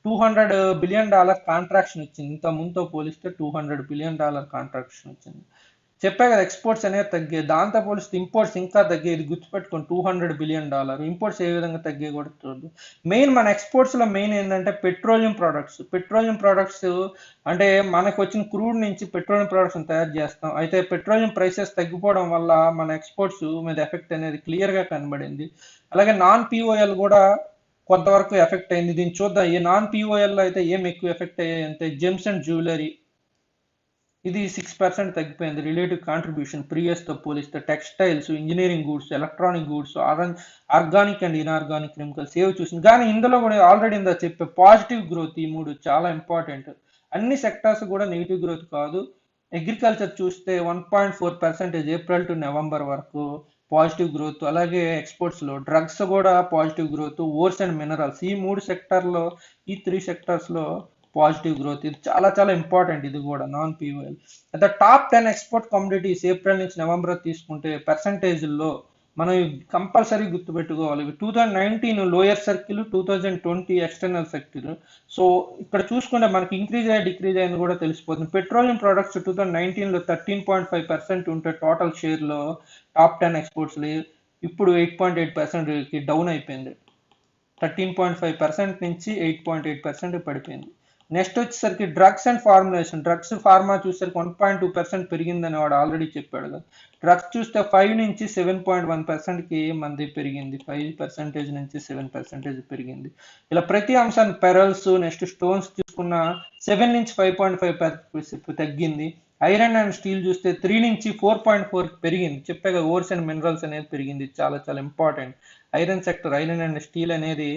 $200 బిలియన్ కాంట్రాక్షన్ వచ్చింది. ఇంత ముందుతో పోలిస్తే $200 బిలియన్ కాంట్రాక్షన్ వచ్చింది. చెప్పా కదా ఎక్స్పోర్ట్స్ అనేది తగ్గాయి, దాంతో పోలిస్తే ఇంపోర్ట్స్ ఇంకా తగ్గాయి. ఇది గుర్తుపెట్టుకోండి, $200 బిలియన్. ఇంపోర్ట్స్ ఏ విధంగా తగ్గాయి కూడా చూద్దు. మెయిన్ మన ఎక్స్పోర్ట్స్లో మెయిన్ ఏంటంటే పెట్రోలియం ప్రోడక్ట్స్. పెట్రోలియం ప్రోడక్ట్స్ అంటే మనకు వచ్చిన క్రూడ్ నుంచి పెట్రోలియం ప్రోడక్ట్స్ తయారు చేస్తాం. అయితే పెట్రోలియం ప్రైసెస్ తగ్గిపోవడం వల్ల మన ఎక్స్పోర్ట్స్ మీద ఎఫెక్ట్ అనేది క్లియర్గా కనబడింది. అలాగే నాన్ పిఓఎల్ కూడా కొంతవరకు ఎఫెక్ట్ అయింది. దీన్ని చూద్దాం. ఈ నాన్ పిఓఎల్లో అయితే ఏం ఎక్కువ ఎఫెక్ట్ అయ్యాయి అంటే జెమ్స్ అండ్ జ్యువెలరీ, ఇది 6% తగ్గిపోయింది రిలేటివ్ కాంట్రిబ్యూషన్ ప్రీవియస్తో పోలిస్తే. Textiles, engineering goods, electronic goods, organic and inorganic chemicals ఏవి చూసింది. కానీ ఇందులో కూడా ఆల్రెడీ ఇందా చెప్పే పాజిటివ్ గ్రోత్. ఈ 3 చాలా ఇంపార్టెంట్. అన్ని సెక్టార్స్ కూడా నెగిటివ్ గ్రోత్ కాదు. అగ్రికల్చర్ చూస్తే 1.4% ఏప్రిల్ టు నవంబర్ వరకు పాజిటివ్ గ్రోత్. అలాగే ఎక్స్పోర్ట్స్లో డ్రగ్స్ కూడా పాజిటివ్ గ్రోత్. ఓర్స్ అండ్ మినరల్స్ ఈ 3 సెక్టార్లో, ఈ 3 సెక్టార్స్లో పాజిటివ్ గ్రోత్. ఇది చాలా చాలా ఇంపార్టెంట్. ఇది కూడా నాన్ పిఓఎల్. అయితే టాప్ 10 ఎక్స్పోర్ట్ కమోడిటీస్ ఏప్రిల్ నుంచి నవంబర్ తీసుకుంటే పర్సంటేజ్లో మనం కంపల్సరీ గుర్తుపెట్టుకోవాలి. 2019 lower circle, 2020 external circle. So ఇక్కడ చూసుకుంటే మనకి ఇంక్రీజ్ అయ్యి డిక్రీజ్ అయింది కూడా తెలిసిపోతుంది. పెట్రోలియం ప్రొడక్ట్స్ 2019లో 13.5% ఉంటే టోటల్ షేర్లో టాప్ 10 ఎక్స్పోర్ట్స్లో ఇప్పుడు 8.8%కి డౌన్ అయిపోయింది. 13.5% నుంచి 8.8% పడిపోయింది. నెక్స్ట్ వచ్చేసరికి drugs and formulation. Drugs pharma చూసేసరికి 1.2% పెరిగిందని వాడు ఆల్రెడీ చెప్పాడు కదా. డ్రగ్స్ చూస్తే 5 నుంచి 7.1%కి మంది పెరిగింది. 5% నుంచి 7% పెరిగింది. ఇలా ప్రతి అంశాన్ని పెరల్స్ నెక్స్ట్ స్టోన్స్ చూసుకున్న 7 నుంచి 5.5 తగ్గింది. ఐరన్ అండ్ స్టీల్ చూస్తే 3 నుంచి 4.4 పెరిగింది. చెప్పాక ఓర్స్ అండ్ మినరల్స్ అనేది పెరిగింది. చాలా చాలా important. Iron sector, iron and steel అనేది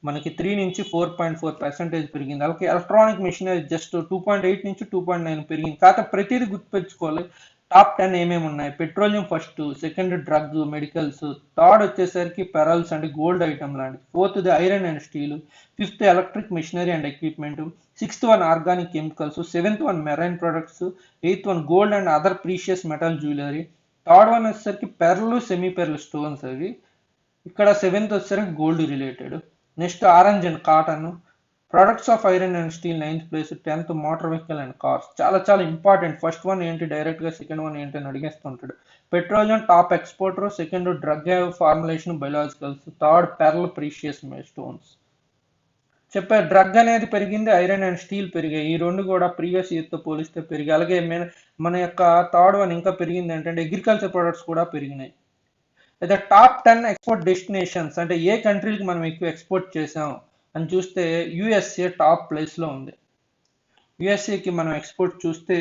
మనకి 3 నుంచి 4.4% పెరిగింది. అలాగే ఎలక్ట్రానిక్ మిషనరీ జస్ట్ 2.8 నుంచి 2.9 పెరిగింది. కాకపోతే ప్రతిదీ గుర్తుపెట్టుకోవాలి. టాప్ 10 ఏమేమి ఉన్నాయి? Petroleum first, second drug medicals, third వచ్చేసరికి పెరల్స్ అంటే గోల్డ్ ఐటమ్ లాంటిది, fourth iron and steel, fifth electric machinery and equipment, sixth one organic chemicals, seventh one marine products, eighth one gold and other precious metal jewellery, third one వచ్చేసరికి పెర్లు సెమీ పెర్ల్ స్టోన్స్ అవి, ఇక్కడ సెవెంత్ వచ్చేసరికి gold related. Next orange and cotton, products of iron and steel 9th place, 10th motor vehicle and cars. చాలా చాలా ఇంపార్టెంట్. ఫస్ట్ వన్ ఏంటి డైరెక్ట్గా, సెకండ్ వన్ ఏంటి అని అడిగేస్తుంటాడు. Petroleum top exporter, second drug formulation biologicals, third pearl precious stones. చెప్పారు డ్రగ్ అనేది పెరిగింది, ఐరన్ అండ్ స్టీల్ పెరిగాయి. ఈ రెండు కూడా ప్రీవియస్ ఇయర్తో పోలిస్తే పెరిగాయి. అలాగే మన యొక్క థర్డ్ వన్ ఇంకా పెరిగింది ఏంటంటే అగ్రికల్చర్ ప్రొడక్ట్స్ కూడా పెరిగినాయి. అయితే టాప్ 10 ఎక్స్పోర్ట్ డెస్టినేషన్స్ అంటే ఏ కంట్రీకి మనం ఎక్కువ ఎక్స్పోర్ట్ చేసాం అని చూస్తే యుఎస్ఏ టాప్ ప్లేస్లో ఉంది. యుఎస్ఏకి మనం ఎక్స్పోర్ట్ చూస్తే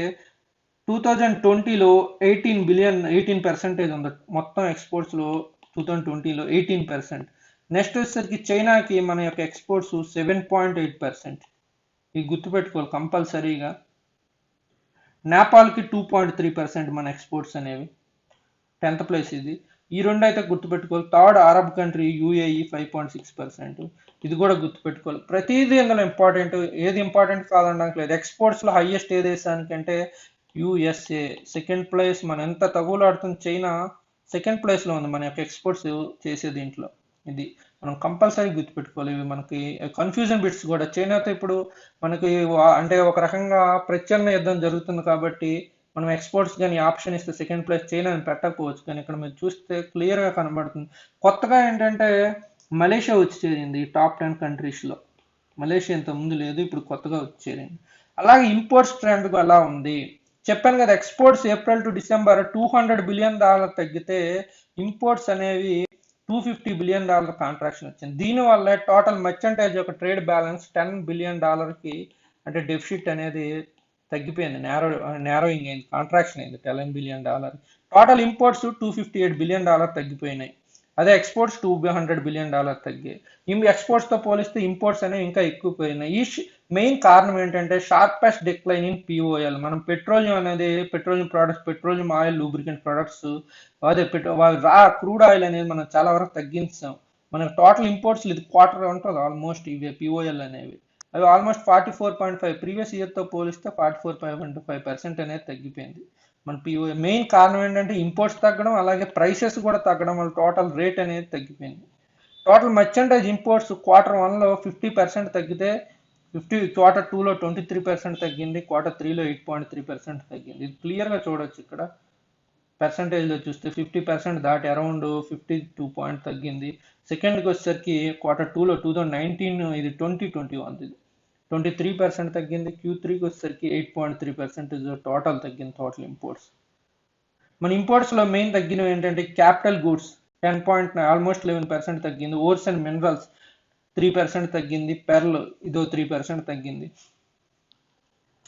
2020లో 18% ఉంది మొత్తం ఎక్స్పోర్ట్స్లో. 2020లో 18%. నెక్స్ట్ వచ్చేసరికి చైనాకి మన యొక్క ఎక్స్పోర్ట్స్ 7.8%. ఇది గుర్తుపెట్టుకోవాలి కంపల్సరీగా. నేపాల్కి 2.3% మన ఎక్స్పోర్ట్స్ అనేవి. 10th ప్లేస్ ఇది. ఈ రెండు అయితే గుర్తుపెట్టుకోవాలి. Third Arab country UAE 5.6%. ఇది కూడా గుర్తుపెట్టుకోవాలి. ప్రతిదీ ఇందులో ఇంపార్టెంట్. ఏది ఇంపార్టెంట్ కాదనడానికి లేదు. ఎక్స్పోర్ట్స్లో హైయెస్ట్ ఏ దేశానికంటే యుఎస్ఏ. సెకండ్ ప్లేస్ మనం ఎంత తగులాడుతుంది చైనా సెకండ్ ప్లేస్లో ఉంది మన యొక్క ఎక్స్పోర్ట్స్ చేసే దీంట్లో. ఇది మనం కంపల్సరీ గుర్తుపెట్టుకోవాలి. ఇవి మనకి కన్ఫ్యూజన్ బిట్స్ కూడా. చైనాతో ఇప్పుడు మనకి అంటే ఒక రకంగా ప్రత్యామ్నాయ యుద్ధం జరుగుతుంది కాబట్టి మనం ఎక్స్పోర్ట్స్ కానీ ఆప్షన్ ఇస్తే సెకండ్ ప్లేస్ చైనాని పెట్టకపోవచ్చు. కానీ ఇక్కడ మీరు చూస్తే క్లియర్గా కనబడుతుంది. కొత్తగా ఏంటంటే మలేషియా వచ్చి చేరింది ఈ టాప్ 10 కంట్రీస్లో. మలేషియా ఇంత ముందు లేదు, ఇప్పుడు కొత్తగా వచ్చి చేరింది. అలాగే ఇంపోర్ట్స్ ట్రెండ్ ఎలా ఉంది చెప్పాను కదా. Exports April to December $200 billion తగ్గితే ఇంపోర్ట్స్ అనేవి $250 బిలియన్ కాంట్రాక్షన్ వచ్చింది. దీనివల్ల టోటల్ మర్చెంటైజ్ యొక్క ట్రేడ్ బ్యాలెన్స్ $10 బిలియన్ అంటే డెఫిసిట్ అనేది తగ్గిపోయింది. నేరోయింగ్ అయింది, కాంట్రాక్షన్ అయింది. $10 బిలియన్. టోటల్ ఇంపోర్ట్స్ $258 బిలియన్ తగ్గిపోయినాయి. అదే ఎక్స్పోర్ట్స్ $200 బిలియన్ తగ్గాయి. ఎక్స్పోర్ట్స్తో పోలిస్తే ఇంపోర్ట్స్ అనేవి ఇంకా ఎక్కువ పోయినాయి. ఈ మెయిన్ కారణం ఏంటంటే షార్పెస్ట్ డిక్లైన్ ఇన్ పిఓఎల్. మనం పెట్రోలియం అనేది petroleum products, petroleum oil, lubricant products, అదే రా క్రూడ్ ఆయిల్ అనేది మనం చాలా వరకు తగ్గించాం. మనకు టోటల్ ఇంపోర్ట్స్ ఇది క్వార్టర్ ఉంటుంది ఆల్మోస్ట్. ఇవే పిఓఎల్ అనేవి అవి ఆల్మోస్ట్ 44.5. ప్రీవియస్ ఇయర్తో పోలిస్తే 44.5% అనేది తగ్గిపోయింది మన పిఓఏ. మెయిన్ కారణం ఏంటంటే ఇంపోర్ట్స్ తగ్గడం, అలాగే ప్రైసెస్ కూడా తగ్గడం వల్ల టోటల్ రేట్ అనేది తగ్గిపోయింది. టోటల్ మర్చెంటైజ్ ఇంపోర్ట్స్ Q1లో 50% తగ్గితే Q2లో 23% తగ్గింది, Q3లో 8.3% తగ్గింది. ఇది క్లియర్గా చూడొచ్చు ఇక్కడ. పర్సంటేజ్లో చూస్తే 50% దాటి అరౌండ్ 52 తగ్గింది. సెకండ్కి వచ్చేసరికి Q2లో 2019 ఇది 2021 ఇది 23% తగ్గింది. Q3కి వచ్చేసరికి 8.3% టోటల్ తగ్గింది. Total imports. మన ఇంపోర్ట్స్లో మెయిన్ తగ్గినవి ఏంటంటే క్యాపిటల్ గూడ్స్ 10.9 ఆల్మోస్ట్ 11% తగ్గింది. ఓర్స్ అండ్ మినరల్స్ 3% తగ్గింది. పెర్ల్ ఇదో 3% తగ్గింది.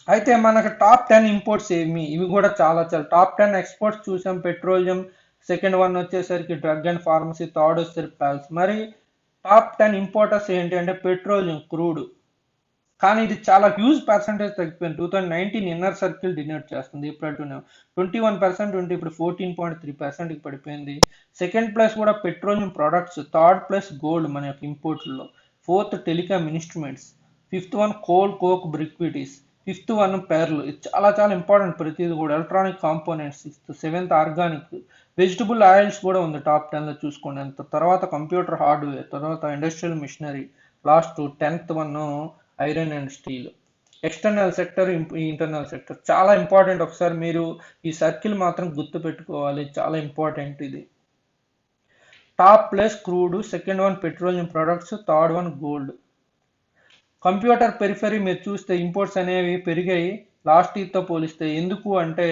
అయితే మనకు టాప్ 10 ఇంపోర్ట్స్ ఏమి, ఇవి కూడా చాలా చాలా. టాప్ 10 ఎక్స్పోర్ట్స్ చూసాం. పెట్రోలియం, సెకండ్ వన్ వచ్చేసరికి డ్రగ్ అండ్ ఫార్మసీ, థర్డ్ వచ్చేసరికి పెర్ల్స్. మరి టాప్ 10 ఇంపోర్టర్స్ ఏంటి అంటే పెట్రోలియం, క్రూడ్. కానీ ఇది చాలా హ్యూజ్ పర్సంటేజ్ తగ్గిపోయింది. 2019 ఇన్నర్ సర్కిల్ డినోట్ చేస్తుంది. ఏప్రిల్ టు 21% ఉంటే ఇప్పుడు 14.3%కి పడిపోయింది. సెకండ్ ప్లేస్ కూడా petroleum products, third place gold మన యొక్క ఇంపోర్ట్లో, fourth telecom instruments, fifth one coal coke briquettes, fifth one pearl. ఇది చాలా చాలా ఇంపార్టెంట్ ప్రతిది కూడా. Electronic components sixth, seventh organic, vegetable oils కూడా ఉంది టాప్ 10లో చూసుకోండి. అంత తర్వాత కంప్యూటర్ హార్డ్వేర్, తర్వాత industrial machinery, last 10th one iron and steel. External sector, internal sector చాలా ఇంపార్టెంట్. ఒకసారి మీరు ఈ సర్కిల్ మాత్రం గుర్తు పెట్టుకోవాలి, చాలా ఇంపార్టెంట్ ఇది. Top place crude, second one petroleum products, third one gold. Computer periphery మీరు చూస్తే ఇంపోర్ట్స్ అనేవి పెరిగాయి లాస్ట్ ఇయర్తో పోలిస్తే. ఎందుకు అంటే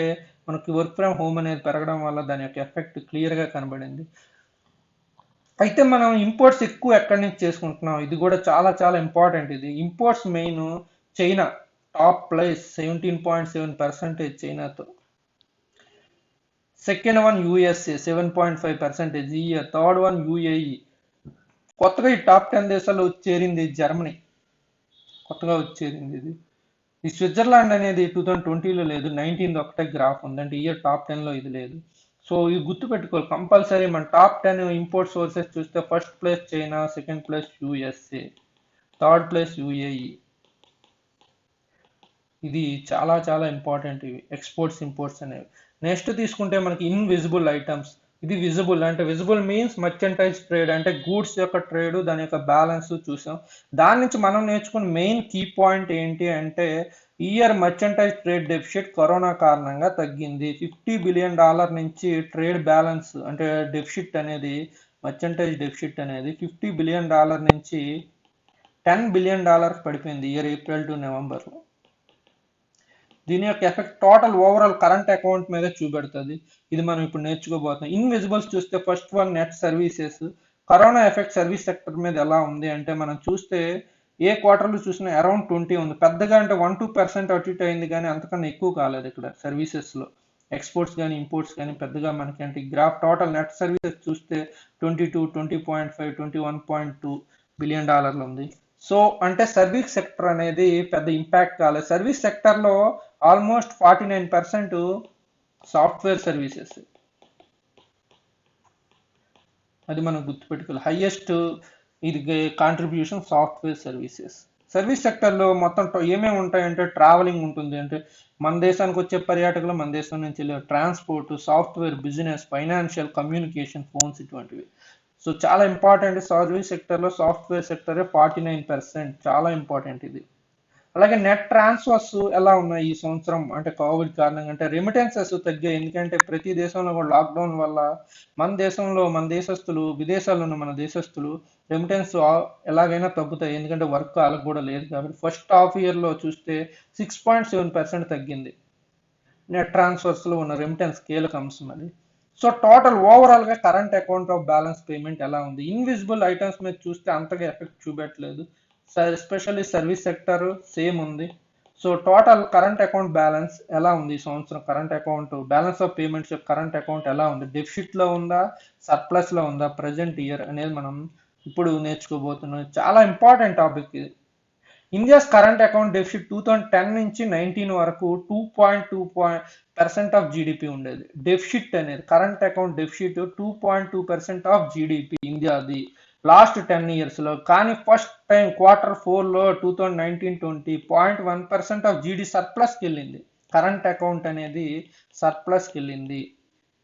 మనకి వర్క్ ఫ్రమ్ హోమ్ అనేది పెరగడం వల్ల దాని యొక్క ఎఫెక్ట్ క్లియర్గా కనబడింది. అయితే మనం ఇంపోర్ట్స్ ఎక్కువ ఎక్కడి నుంచి చేసుకుంటున్నాం, ఇది కూడా చాలా చాలా ఇంపార్టెంట్. ఇది imports main China, top place 17.7% చైనాతో. సెకండ్ వన్ యూఎస్ఏ 7.5% ఈ ఇయర్. Third one UAE. కొత్తగా ఈ టాప్ 10 దేశాల్లో చేరింది జర్మనీ, కొత్తగా వచ్చేరింది ఇది. ఈ స్విట్జర్లాండ్ అనేది 2020లో లేదు, 19 ఒకటే గ్రాఫ్ ఉంది, అంటే ఇయర్ టాప్ 10లో ఇది లేదు. సో ఇది గుర్తుపెట్టుకోవాలి కంపల్సరీ. మన టాప్ 10 ఇంపోర్ట్ సోర్సెస్ చూస్తే first place China, second place USA, third place UAE. ఇది చాలా చాలా ఇంపార్టెంట్ ఇవి ఎక్స్పోర్ట్స్ ఇంపోర్ట్స్ అనేవి. నెక్స్ట్ తీసుకుంటే మనకి ఇన్విజిబుల్ ఐటమ్స్. ఇది విజిబుల్ అంటే విజిబుల్ మీన్స్ మర్చెంటైజ్ ట్రేడ్, అంటే గూడ్స్ యొక్క ట్రేడ్, దాని యొక్క బ్యాలెన్స్ చూసాం. దాని నుంచి మనం నేర్చుకున్న మెయిన్ కీ పాయింట్ ఏంటి అంటే year merchandise trade deficit corona కారణంగా తగ్గింది. $50 బిలియన్ నుంచి ట్రేడ్ బ్యాలెన్స్ అంటే డెఫిసిట్ అనేది, మర్చెంటైజ్ డెఫిసిట్ అనేది $50 బిలియన్ నుంచి $10 బిలియన్ పడిపోయింది ఇయర్ ఏప్రిల్ టు నవంబర్లో. దీని యొక్క effect total overall current account మీద చూపెడుతుంది. ఇది మనం ఇప్పుడు నేర్చుకోబోతున్నాం. ఇన్విజిబుల్స్ చూస్తే first one net services. Corona effect service sector మీద ఎలా ఉంది అంటే మనం చూస్తే ఏ క్వార్టర్లో చూసినా అరౌండ్ 20 ఉంది. పెద్దగా అంటే 1-2% అటు ఇటు అయింది, కానీ అంతకన్నా ఎక్కువ కాలేదు ఇక్కడ సర్వీసెస్లో. ఎక్స్పోర్ట్స్ కానీ ఇంపోర్ట్స్ కానీ పెద్దగా మనకి అంటే గ్రాఫ్ టోటల్ నెట్ సర్వీసెస్ చూస్తే 22, 20.5, $21.2 బిలియన్ ఉంది. సో అంటే సర్వీస్ సెక్టర్ అనేది పెద్ద ఇంపాక్ట్ కాలేదు. సర్వీస్ సెక్టర్లో ఆల్మోస్ట్ 49% సాఫ్ట్వేర్ సర్వీసెస్, అది మనం గుర్తుపెట్టుకోవాలి. హైయెస్ట్ ఇది కాంట్రిబ్యూషన్ సాఫ్ట్వేర్ సర్వీసెస్. సర్వీస్ సెక్టర్లో మొత్తం ఏమేమి ఉంటాయంటే ట్రావెలింగ్ ఉంటుంది, అంటే మన దేశానికి వచ్చే పర్యాటకులు మన దేశం నుంచి వెళ్ళే transport, software, business, financial, communication, phones, ఇటువంటివి. సో చాలా ఇంపార్టెంట్. సర్వీస్ సెక్టర్లో సాఫ్ట్వేర్ సెక్టరే 49%, చాలా ఇంపార్టెంట్ ఇది. అలాగే నెట్ ట్రాన్స్ఫర్స్ ఎలా ఉన్నాయి ఈ సంవత్సరం అంటే కోవిడ్ కారణంగా అంటే రెమిటెన్సెస్ తగ్గాయి. ఎందుకంటే ప్రతి దేశంలో కూడా లాక్డౌన్ వల్ల మన దేశంలో మన దేశస్తులు, విదేశాల్లో ఉన్న మన దేశస్తులు రెమిటెన్స్ ఎలాగైనా తగ్గుతాయి, ఎందుకంటే వర్క్ వాళ్ళకి కూడా లేదు కాబట్టి. ఫస్ట్ హాఫ్ ఇయర్లో చూస్తే 6.7% తగ్గింది నెట్ ట్రాన్స్ఫర్స్లో ఉన్న రెమిటెన్స్ కీలక అంశం అది. సో టోటల్ ఓవరాల్గా current account of balance payment ఎలా ఉంది. ఇన్విజిబుల్ ఐటమ్స్ మీద చూస్తే అంతగా ఎఫెక్ట్ చూపెట్టలేదు, ఎస్పెషల్లీ సర్వీస్ సెక్టర్ సేమ్ ఉంది. So total current account balance ఎలా ఉంది ఈ సంవత్సరం, current account balance of payments current account ఎలా ఉంది, డెఫిసిట్లో ఉందా, సర్ప్లస్లో ఉందా ప్రజెంట్ ఇయర్ అనేది మనం ఇప్పుడు నేర్చుకోబోతున్నాం. చాలా ఇంపార్టెంట్ టాపిక్ ఇది. ఇండియాస్ కరెంట్ అకౌంట్ డెఫిసిట్ 2010 నుంచి 19 వరకు 2.2% ఆఫ్ జీడిపి ఉండేది. డెఫిసిట్ అనేది current account deficit 2.2% of GDP ఇండియాది లాస్ట్ 10 ఇయర్స్లో. కానీ ఫస్ట్ టైం Q4లో 2019-20 0.1% ఆఫ్ జీడీ సర్ప్లస్కి వెళ్ళింది. కరెంట్ అకౌంట్ అనేది సర్ప్లస్కి వెళ్ళింది.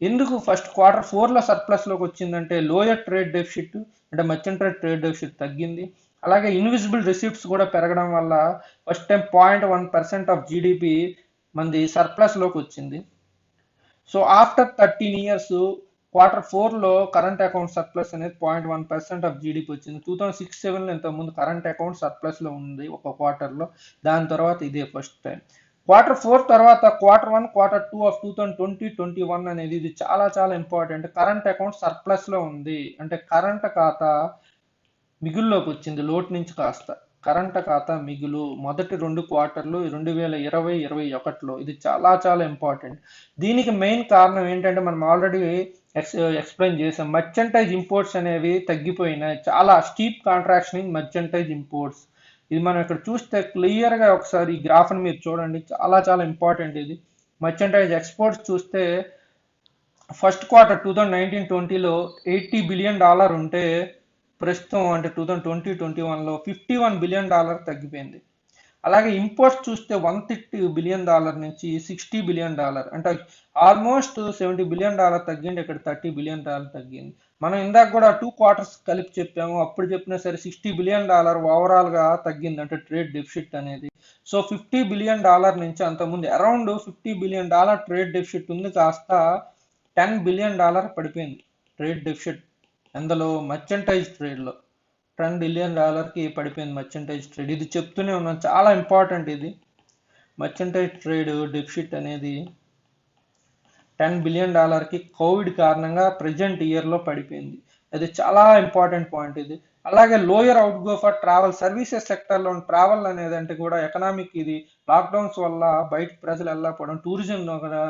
ఎందుకు ఫస్ట్ Q4లో సర్ప్లస్లోకి వచ్చిందంటే లోయర్ ట్రేడ్ డెఫిసిట్ అంటే మర్చెంటైజ్ ట్రేడ్ డెఫిసిట్ తగ్గింది. అలాగే ఇన్విజిబుల్ రిసిప్ట్స్ కూడా పెరగడం వల్ల ఫస్ట్ టైం 0.1% ఆఫ్ జీడిపి మంది సర్ప్లస్లోకి వచ్చింది. సో ఆఫ్టర్ 13 ఇయర్స్ Q4లో కరెంట్ అకౌంట్ సర్ప్లస్ అనేది 0.1% ఆఫ్ జీడిపి వచ్చింది. 2006-07లో ఇంతకుముందు కరెంట్ అకౌంట్ సర్ప్లస్లో ఉంది ఒక క్వార్టర్లో, దాని తర్వాత ఇదే ఫస్ట్ టైం. Q4 తర్వాత Q1, Q2 ఆఫ్ 2020-21 అనేది ఇది చాలా చాలా ఇంపార్టెంట్. కరెంట్ అకౌంట్ సర్ప్లస్లో ఉంది అంటే కరెంట్ ఖాతా మిగుల్లోకి వచ్చింది, లోటు నుంచి కాస్త కరెంట్ ఖాతా మిగులు మొదటి 2 క్వార్టర్లు 2020-21లో. ఇది చాలా చాలా ఇంపార్టెంట్. దీనికి మెయిన్ కారణం ఏంటంటే మనం ఆల్రెడీ ఎక్స్ప్లెయిన్ చేసాం, మర్చెంటైజ్ ఇంపోర్ట్స్ అనేవి తగ్గిపోయినాయి. చాలా steep contraction in merchandise imports. ఇది మనం ఇక్కడ చూస్తే క్లియర్గా ఒకసారి ఈ గ్రాఫ్ని మీరు చూడండి, చాలా చాలా ఇంపార్టెంట్ ఇది. మర్చెంటైజ్ ఎక్స్పోర్ట్స్ చూస్తే ఫస్ట్ క్వార్టర్ 2019-20లో $80 బిలియన్ ఉంటే ప్రస్తుతం అంటే 2020-21లో $51 బిలియన్ తగ్గిపోయింది. అలాగే ఇంపోర్ట్స్ చూస్తే $130 బిలియన్ నుంచి $60 బిలియన్, అంటే ఆల్మోస్ట్ $70 బిలియన్ తగ్గింది, ఇక్కడ $30 బిలియన్ తగ్గింది. మనం ఇందాక కూడా 2 క్వార్టర్స్ కలిపి చెప్పాము, అప్పుడు చెప్పినా సరే $60 బిలియన్ ఓవరాల్ గా తగ్గింది, అంటే ట్రేడ్ డెఫిసిట్ అనేది. సో $50 బిలియన్ నుంచి అంతకుముందు అరౌండ్ $50 బిలియన్ ట్రేడ్ డెఫిసిట్ ఉంది, కాస్త $10 బిలియన్ పడిపోయింది ట్రేడ్ డెఫిసిట్. అందులో మర్చెంటైజ్ ట్రేడ్ లో $10 బిలియన్ పడిపోయింది మర్చెంటైజ్ ట్రేడ్. ఇది చెప్తూనే ఉన్నాను, చాలా ఇంపార్టెంట్ ఇది. మర్చెంటైజ్ ట్రేడ్ డెఫిసిట్ అనేది $10 బిలియన్ కోవిడ్ కారణంగా ప్రజెంట్ ఇయర్ లో పడిపోయింది. అది చాలా ఇంపార్టెంట్ పాయింట్ ఇది. అలాగే lower out go for travel, services sector లో ట్రావెల్ అనేది అంటే కూడా ఎకనామిక్, ఇది లాక్డౌన్స్ వల్ల బయట ప్రజలు వెళ్ళకపోవడం, టూరిజం కూడా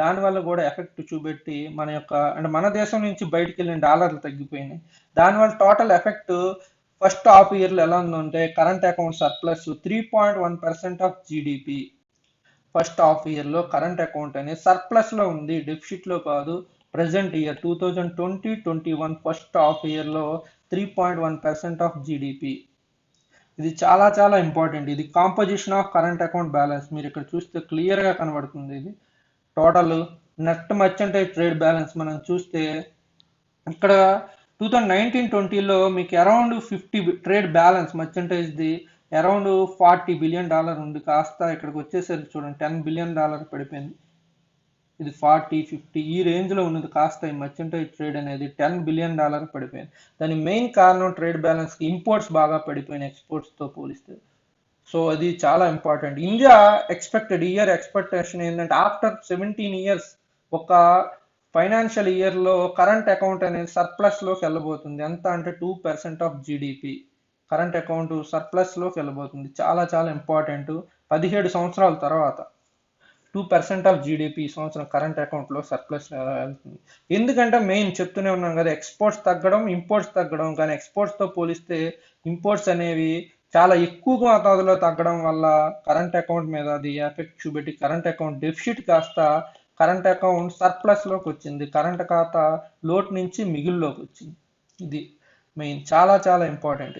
దాని వల్ల కూడా ఎఫెక్ట్ చూపెట్టి మన యొక్క అంటే మన దేశం నుంచి బయటకు వెళ్ళిన డాలర్లు తగ్గిపోయినాయి. దానివల్ల టోటల్ ఎఫెక్ట్ ఫస్ట్ హాఫ్ ఇయర్లో ఎలా ఉందంటే current account surplus 3.1% of GDP. First half ఇయర్లో కరెంట్ అకౌంట్ అనేది సర్ప్లస్లో ఉంది, డెఫిసిట్లో కాదు. ప్రజెంట్ ఇయర్ 2020-21 ఫస్ట్ హాఫ్ ఇయర్లో 3.1% ఆఫ్ జీడిపి. ఇది చాలా చాలా ఇంపార్టెంట్. ఇది composition of current account balance మీరు ఇక్కడ చూస్తే క్లియర్గా కనబడుతుంది. ఇది total net merchandise trade balance మనం చూస్తే ఇక్కడ 2019-20లో మీకు అరౌండ్ 50 ట్రేడ్ బ్యాలెన్స్ మర్చెంటైజ్ది అరౌండ్ $40 బిలియన్ ఉంది, కాస్త ఇక్కడికి వచ్చేసరికి చూడండి $10 బిలియన్ పడిపోయింది. ఇది 40-50 ఈ రేంజ్లో ఉన్నది, కాస్త ఈ మర్చెంటైజ్ ట్రేడ్ అనేది $10 బిలియన్ పడిపోయింది. దాని మెయిన్ కారణం ట్రేడ్ బ్యాలెన్స్కి ఇంపోర్ట్స్ బాగా పడిపోయినాయి ఎక్స్పోర్ట్స్తో పోలిస్తే. సో అది చాలా ఇంపార్టెంట్. ఇండియా ఇయర్ ఎక్స్పెక్టేషన్ ఏంటంటే ఆఫ్టర్ 17 ఇయర్స్ ఒక ఫైనాన్షియల్ ఇయర్లో కరెంట్ అకౌంట్ అనేది సర్ప్లస్లోకి వెళ్ళబోతుంది. ఎంత అంటే 2% ఆఫ్ జీడిపి కరెంట్ అకౌంట్ సర్ప్లస్లోకి వెళ్ళబోతుంది. చాలా చాలా ఇంపార్టెంట్. 17 సంవత్సరాల తర్వాత 2% ఆఫ్ జీడిపి ఈ సంవత్సరం కరెంట్ అకౌంట్లో సర్ప్లస్ వెళ్తుంది. ఎందుకంటే మెయిన్ చెప్తూనే ఉన్నాం కదా, ఎక్స్పోర్ట్స్ తగ్గడం, ఇంపోర్ట్స్ తగ్గడం. కానీ ఎక్స్పోర్ట్స్తో పోలిస్తే ఇంపోర్ట్స్ అనేవి చాలా ఎక్కువ మోతాదులో తగ్గడం వల్ల కరెంట్ అకౌంట్ మీద అది ఎఫెక్ట్ చూపెట్టి కరెంట్ అకౌంట్ డెఫిసిట్ కాస్త కరెంట్ అకౌంట్ సర్ప్లస్లోకి వచ్చింది, కరెంట్ ఖాతా లోటు నుంచి మిగుల్లోకి వచ్చింది. ఇది మెయిన్, చాలా చాలా ఇంపార్టెంట్.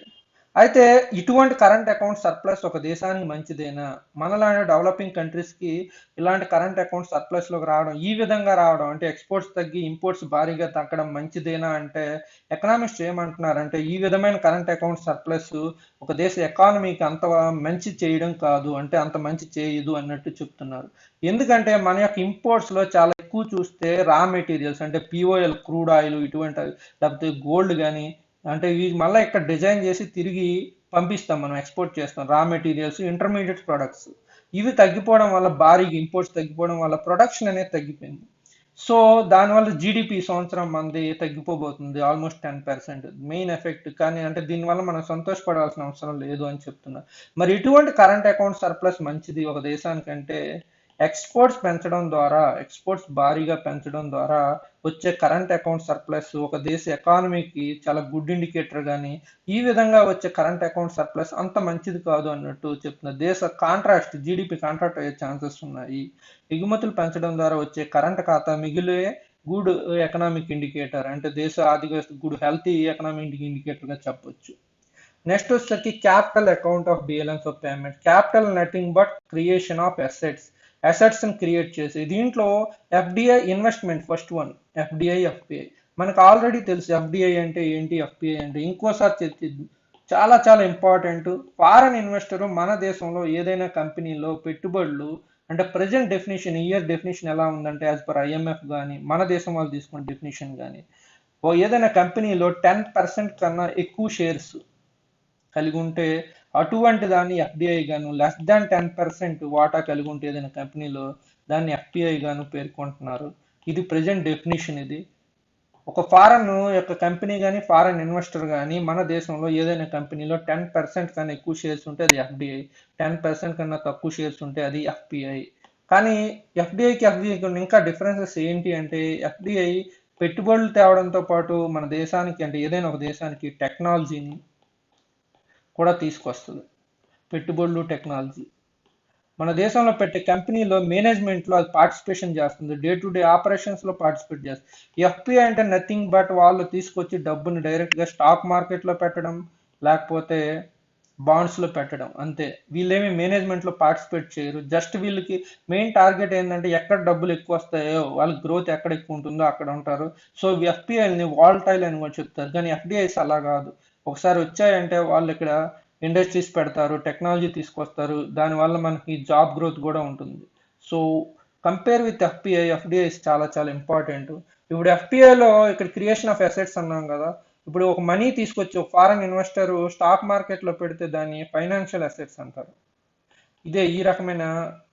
అయితే ఇటువంటి కరెంట్ అకౌంట్ సర్ప్లస్ ఒక దేశానికి మంచిదేనా? మనలాంటి డెవలపింగ్ కంట్రీస్కి ఇలాంటి కరెంట్ అకౌంట్ సర్ప్లస్లోకి రావడం, ఈ విధంగా రావడం అంటే ఎక్స్పోర్ట్స్ తగ్గి ఇంపోర్ట్స్ భారీగా తగ్గడం మంచిదేనా అంటే ఎకనామిస్ట్ ఏమంటున్నారంటే ఈ విధమైన కరెంట్ అకౌంట్ సర్ప్లస్ ఒక దేశ ఎకానమీకి అంత మంచి చేయడం కాదు, అంటే అంత మంచి చేయదు అన్నట్టు చెప్తున్నారు. ఎందుకంటే మన యొక్క ఇంపోర్ట్స్లో చాలా ఎక్కువ చూస్తే రా మెటీరియల్స్ అంటే పిఓఎల్, క్రూడ్ ఆయిల్ ఇటువంటి, లేకపోతే గోల్డ్ కానీ, అంటే ఇవి మళ్ళీ ఇక్కడ డిజైన్ చేసి తిరిగి పంపిస్తాం, మనం ఎక్స్పోర్ట్ చేస్తాం. రా మెటీరియల్స్, ఇంటర్మీడియట్ ప్రొడక్ట్స్ ఇవి తగ్గిపోవడం వల్ల, భారీగా ఇంపోర్ట్స్ తగ్గిపోవడం వల్ల ప్రొడక్షన్ అనేది తగ్గిపోయింది. సో దానివల్ల జీడిపి సంవత్సరం మంది తగ్గిపోబోతుంది, ఆల్మోస్ట్ 10% మెయిన్ ఎఫెక్ట్. కానీ అంటే దీనివల్ల మనం సంతోషపడాల్సిన అవసరం లేదు అని చెప్తున్నారు. మరి ఇటువంటి కరెంట్ అకౌంట్ సర్ప్లస్ మంచిది ఒక దేశానికంటే ఎక్స్పోర్ట్స్ పెంచడం ద్వారా, ఎక్స్పోర్ట్స్ భారీగా పెంచడం ద్వారా వచ్చే కరెంట్ అకౌంట్ సర్ప్లస్ ఒక దేశ ఎకానమీకి చాలా గుడ్ ఇండికేటర్. కానీ ఈ విధంగా వచ్చే కరెంట్ అకౌంట్ సర్ప్లస్ అంత మంచిది కాదు అన్నట్టు చెప్తున్నారు. దేశ కాంట్రాక్ట్ జీడిపి కాంట్రాక్ట్ అయ్యే ఛాన్సెస్ ఉన్నాయి. ఎగుమతులు పెంచడం ద్వారా వచ్చే కరెంట్ ఖాతా మిగిలే గుడ్ ఎకనామిక్ ఇండికేటర్, అంటే దేశ ఆర్థిక గుడ్ హెల్తీ ఎకనామిక్ ఇండికేటర్ గా చెప్పొచ్చు. నెక్స్ట్ వచ్చేసరికి capital account of balance of payment. Capital nothing but creation of assets create చేసి, దీంట్లో FDI investment first one. FDI మనకు ఆల్రెడీ తెలుసు ఎఫ్డిఐ అంటే ఏంటి, ఎఫ్పిఐ అంటే ఇంకోసారి చర్చిద్దాం. చాలా చాలా ఇంపార్టెంట్. ఫారెన్ ఇన్వెస్టర్ మన దేశంలో ఏదైనా కంపెనీలో పెట్టుబడులు, అంటే ప్రజెంట్ డెఫినేషన్, ఇయర్ డెఫినేషన్ ఎలా ఉందంటే యాజ్ పర్ ఐఎంఎఫ్ కానీ మన దేశం వాళ్ళు తీసుకున్న డెఫినేషన్ కానీ, ఏదైనా కంపెనీలో 10% కన్నా ఎక్కువ షేర్స్ కలిగి ఉంటే అటువంటి దాన్ని ఎఫ్డిఐ గాను, లెస్ దాన్ 10% వాటా కలిగి ఉంటే ఏదైనా కంపెనీలో దాన్ని ఎఫ్పిఐ గాను పేర్కొంటున్నారు. ఇది ప్రజెంట్ డెఫినేషన్. ఇది ఒక ఫారెన్ యొక్క కంపెనీ కానీ, ఫారెన్ ఇన్వెస్టర్ కానీ మన దేశంలో ఏదైనా కంపెనీలో 10% కన్నా ఎక్కువ షేర్స్ ఉంటే అది ఎఫ్డిఐ, 10% కన్నా తక్కువ షేర్స్ ఉంటే అది ఎఫ్పిఐ. కానీ ఎఫ్డిఐకి ఇంకా డిఫరెన్సెస్ ఏంటి అంటే, ఎఫ్డిఐ పెట్టుబడులు తేవడంతో పాటు మన దేశానికి, అంటే ఏదైనా ఒక దేశానికి టెక్నాలజీని కూడా తీసుకొస్తుంది. పెట్టుబడులు, టెక్నాలజీ మన దేశంలో పెట్టే కంపెనీలో మేనేజ్మెంట్లో అది పార్టిసిపేషన్ చేస్తుంది, డే టు డే ఆపరేషన్స్లో పార్టిసిపేట్ చేస్తుంది. ఎఫ్పిఐ అంటే నథింగ్ బట్ వాళ్ళు తీసుకొచ్చి డబ్బుని డైరెక్ట్గా స్టాక్ మార్కెట్లో పెట్టడం, లేకపోతే బాండ్స్లో పెట్టడం అంతే. వీళ్ళేమి మేనేజ్మెంట్లో పార్టిసిపేట్ చేయరు. జస్ట్ వీళ్ళకి మెయిన్ టార్గెట్ ఏంటంటే ఎక్కడ డబ్బులు ఎక్కువ వస్తాయో, వాళ్ళ గ్రోత్ ఎక్కడ ఎక్కువ ఉంటుందో అక్కడ ఉంటారు. సో ఎఫ్పిఐని వాల్టైల్ అని కూడా చెప్తారు, కానీ ఎఫ్డిఐస్ అలా కాదు. ఒకసారి వచ్చాయంటే వాళ్ళు ఇక్కడ ఇండస్ట్రీస్ పెడతారు, టెక్నాలజీ తీసుకొస్తారు, దానివల్ల మనకి జాబ్ గ్రోత్ కూడా ఉంటుంది. So compare with FPI, FDIs చాలా చాలా ఇంపార్టెంట్. ఇప్పుడు ఎఫ్పిఐలో ఇక్కడ క్రియేషన్ ఆఫ్ అసెట్స్ అన్నాం కదా. ఇప్పుడు ఒక మనీ తీసుకొచ్చి ఒక ఫారెన్ ఇన్వెస్టర్ స్టాక్ మార్కెట్లో పెడితే దాన్ని ఫైనాన్షియల్ అసెట్స్ అంటారు. ఇదే ఈ రకమైన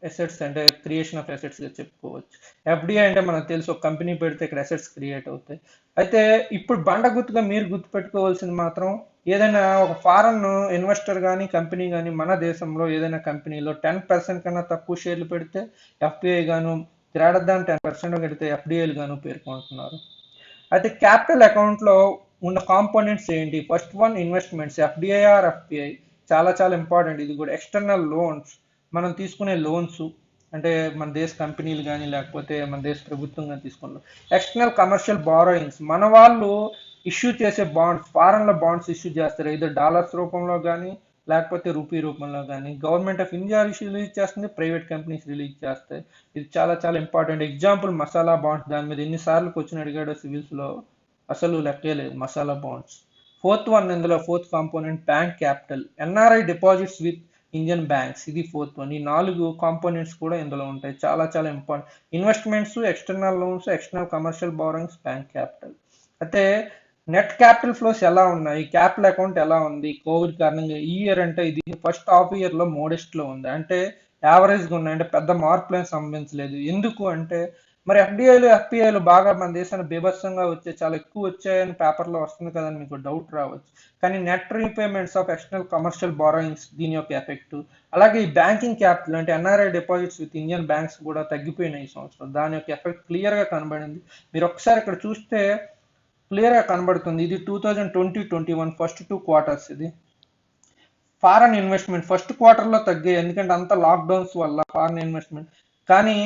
అసెట్స్ అంటే క్రియేషన్ ఆఫ్ అసెట్స్ గా చెప్పుకోవచ్చు. ఎఫ్డిఐ అంటే మనకు తెలుసు, ఒక కంపెనీ పెడితే ఇక్కడ అసెట్స్ క్రియేట్ అవుతాయి. అయితే ఇప్పుడు బండ గుర్తుగా మీరు గుర్తుపెట్టుకోవాల్సింది మాత్రం, ఏదైనా ఒక ఫారెన్ ఇన్వెస్టర్ కానీ కంపెనీ కానీ మన దేశంలో ఏదైనా కంపెనీలో 10% కన్నా తక్కువ షేర్లు పెడితే ఎఫ్డిఐ గాను, గ్రేటర్ దాన్ 10% పెడితే ఎఫ్డిఐలు గాను పేర్కొంటున్నారు. అయితే క్యాపిటల్ అకౌంట్లో ఉన్న కాంపోనెంట్స్ ఏంటి? First one investments, FDI or FPI. చాలా చాలా ఇంపార్టెంట్ ఇది కూడా. ఎక్స్టర్నల్ లోన్స్, మనం తీసుకునే లోన్స్, అంటే మన దేశ కంపెనీలు కానీ లేకపోతే మన దేశ ప్రభుత్వం కానీ తీసుకున్న. ఎక్స్టర్నల్ కమర్షియల్ బారోయింగ్స్, మన వాళ్ళు ఇష్యూ చేసే బాండ్స్, ఫారెన్లో బాండ్స్ ఇష్యూ చేస్తారు, ఇది డాలర్స్ రూపంలో కానీ లేకపోతే రూపీ రూపంలో కానీ. గవర్నమెంట్ ఆఫ్ ఇండియా రిలీజ్ చేస్తుంది, ప్రైవేట్ కంపెనీస్ రిలీజ్ చేస్తాయి. ఇది చాలా చాలా ఇంపార్టెంట్. ఎగ్జాంపుల్ మసాలా బాండ్స్, దాని మీద ఎన్నిసార్లు క్వశ్చన్ అడిగాడో సివిల్స్లో, అసలు లెక్కే లేదు మసాలా బాండ్స్. ఫోర్త్ వన్, ఇందులో fourth component bank capital, NRI deposits with Indian banks, ఇది ఫోర్త్ వన్. ఈ 4 కాంపోనెంట్స్ కూడా ఇందులో ఉంటాయి, చాలా చాలా important. Investments, external loans, external commercial borrowings, bank capital. అయితే నెట్ క్యాపిటల్ ఫ్లోస్ ఎలా ఉన్నాయి, క్యాపిటల్ అకౌంట్ ఎలా ఉంది కోవిడ్ కారణంగా ఈ ఇయర్ అంటే, ఇది ఫస్ట్ హాఫ్ ఇయర్ లో మోడెస్ట్ లో ఉంది, అంటే యావరేజ్ గా ఉన్నాయి, అంటే పెద్ద మార్పులను సంభవించలేదు. ఎందుకు అంటే మరి ఎఫ్డిఐలు ఎఫ్పిఐలు బాగా మన దేశానికి బీభత్సంగా వచ్చే, చాలా ఎక్కువ వచ్చాయని పేపర్లో వస్తుంది కదని మీకు డౌట్ రావచ్చు. కానీ net repayments of external commercial borrowings దీని యొక్క ఎఫెక్ట్. అలాగే ఈ బ్యాంకింగ్ క్యాపిటల్ అంటే NRI deposits with Indian banks కూడా తగ్గిపోయినాయి ఈ సంవత్సరం. దాని యొక్క ఎఫెక్ట్ క్లియర్ గా కనబడింది. మీరు ఒకసారి ఇక్కడ చూస్తే క్లియర్ గా కనబడుతుంది. ఇది 2020-21 ఫస్ట్ 2 క్వార్టర్స్. ఇది ఫారెన్ ఇన్వెస్ట్మెంట్ ఫస్ట్ క్వార్టర్లో తగ్గాయి, ఎందుకంటే అంత లాక్డౌన్స్ వల్ల ఫారెన్ ఇన్వెస్ట్మెంట్. కానీ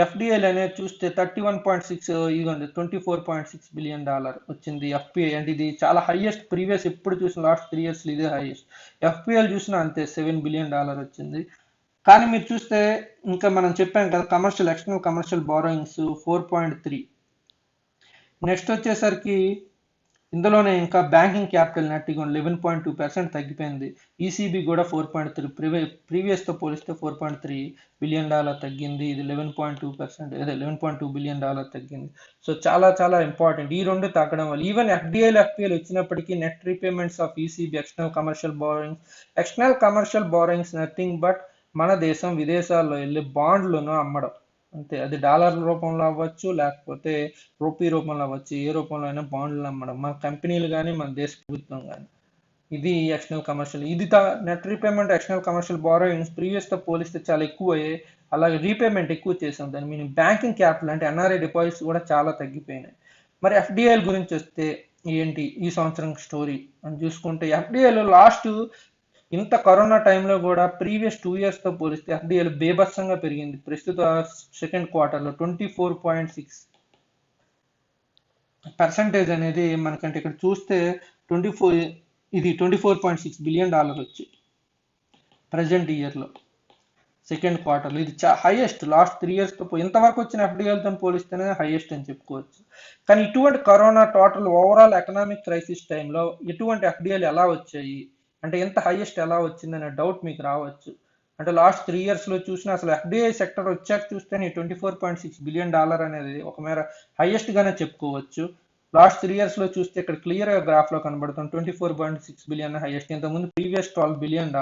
ఎఫ్డిఐలు అనేది చూస్తే 31.6, ఇదిగోండి $24.6 బిలియన్ వచ్చింది ఎఫ్పిఐ. అంటే ఇది చాలా హైయెస్ట్, ప్రీవియస్ ఎప్పుడు చూసిన లాస్ట్ 3 years ఇదే హైయెస్ట్. ఎఫ్పిఐలు చూసినా అంతే, $7 బిలియన్ వచ్చింది. కానీ మీరు చూస్తే ఇంకా మనం చెప్పాం కదా, commercial external commercial borrowings 4.3. Next వచ్చేసరికి ఇందులోనే ఇంకా బ్యాంకింగ్ క్యాపిటల్ నెట్ 11.2% తగ్గిపోయింది. ఈసీబీ కూడా 4.3, ప్రీవియస్తో పోలిస్తే $4.3 బిలియన్ తగ్గింది. ఇది 11.2%, అదే $11.2 బిలియన్ తగ్గింది. సో చాలా చాలా ఇంపార్టెంట్ ఈ రెండు తగ్గడం వల్ల. ఈవెన్ ఎఫ్డిఐలు వచ్చినప్పటికీ net repayments of ECB external commercial borrowings nothing but మన దేశం విదేశాల్లో వెళ్ళి బాండ్లను అమ్మడం అంతే. అది డాలర్ల రూపంలో అవ్వచ్చు, లేకపోతే రూపీ రూపంలో అవ్వచ్చు, ఏ రూపంలో అయినా బాండ్లు అమ్మడం, మన కంపెనీలు కానీ మన దేశ ప్రభుత్వం కానీ. ఇది ఎక్స్టర్నల్ కమర్షియల్. ఇది net repayment external commercial borrowings ప్రీవియస్తో పోలిస్తే చాలా ఎక్కువ అయ్యాయి. అలాగే రీపేమెంట్ ఎక్కువ చేసాం. దాని మీనింగ్ బ్యాంకింగ్ క్యాపిటల్ అంటే ఎన్ఆర్ఐ డిపాజిట్స్ కూడా చాలా తగ్గిపోయినాయి. మరి ఎఫ్డిఐల గురించి వస్తే ఏంటి ఈ సంవత్సరం స్టోరీ అని చూసుకుంటే, ఎఫ్డిఐలో లాస్ట్ ఇంత కరోనా టైంలో కూడా ప్రీవియస్ 2 yearsతో పోలిస్తే ఎఫ్డిఐలు బేభత్సంగా పెరిగింది. ప్రస్తుత సెకండ్ క్వార్టర్లో 24.6% అనేది మనకంటే ఇక్కడ చూస్తే 24.6 బిలియన్ వచ్చి ప్రజెంట్ ఇయర్లో సెకండ్ క్వార్టర్లో. ఇది హైయెస్ట్ లాస్ట్ 3 yearsతో ఇంతవరకు వచ్చిన ఎఫ్డిఐలతో పోలిస్తేనే హైయెస్ట్ అని చెప్పుకోవచ్చు. కానీ ఇటువంటి corona total overall economic crisis టైంలో ఇటువంటి ఎఫ్డిఐలు ఎలా వచ్చాయి అంటే ఎంత హైయెస్ట్ ఎలా వచ్చిందనే డౌట్ మీకు రావచ్చు. అంటే లాస్ట్ 3 yearsలో చూసినా అసలు ఎఫ్డిఐ సెక్టర్ వచ్చాక చూస్తే $24.6 బిలియన్ అనేది ఒక మేర హైయెస్ట్ గానే చెప్పుకోవచ్చు. లాస్ట్ 3 yearsలో చూస్తే ఇక్కడ క్లియర్ గా గ్రాఫ్ లో కనబడుతుంది 24.6 బిలియన్ హైయెస్ట్. ఇంతకుముందు ప్రీవియస్ $12 బిలియన్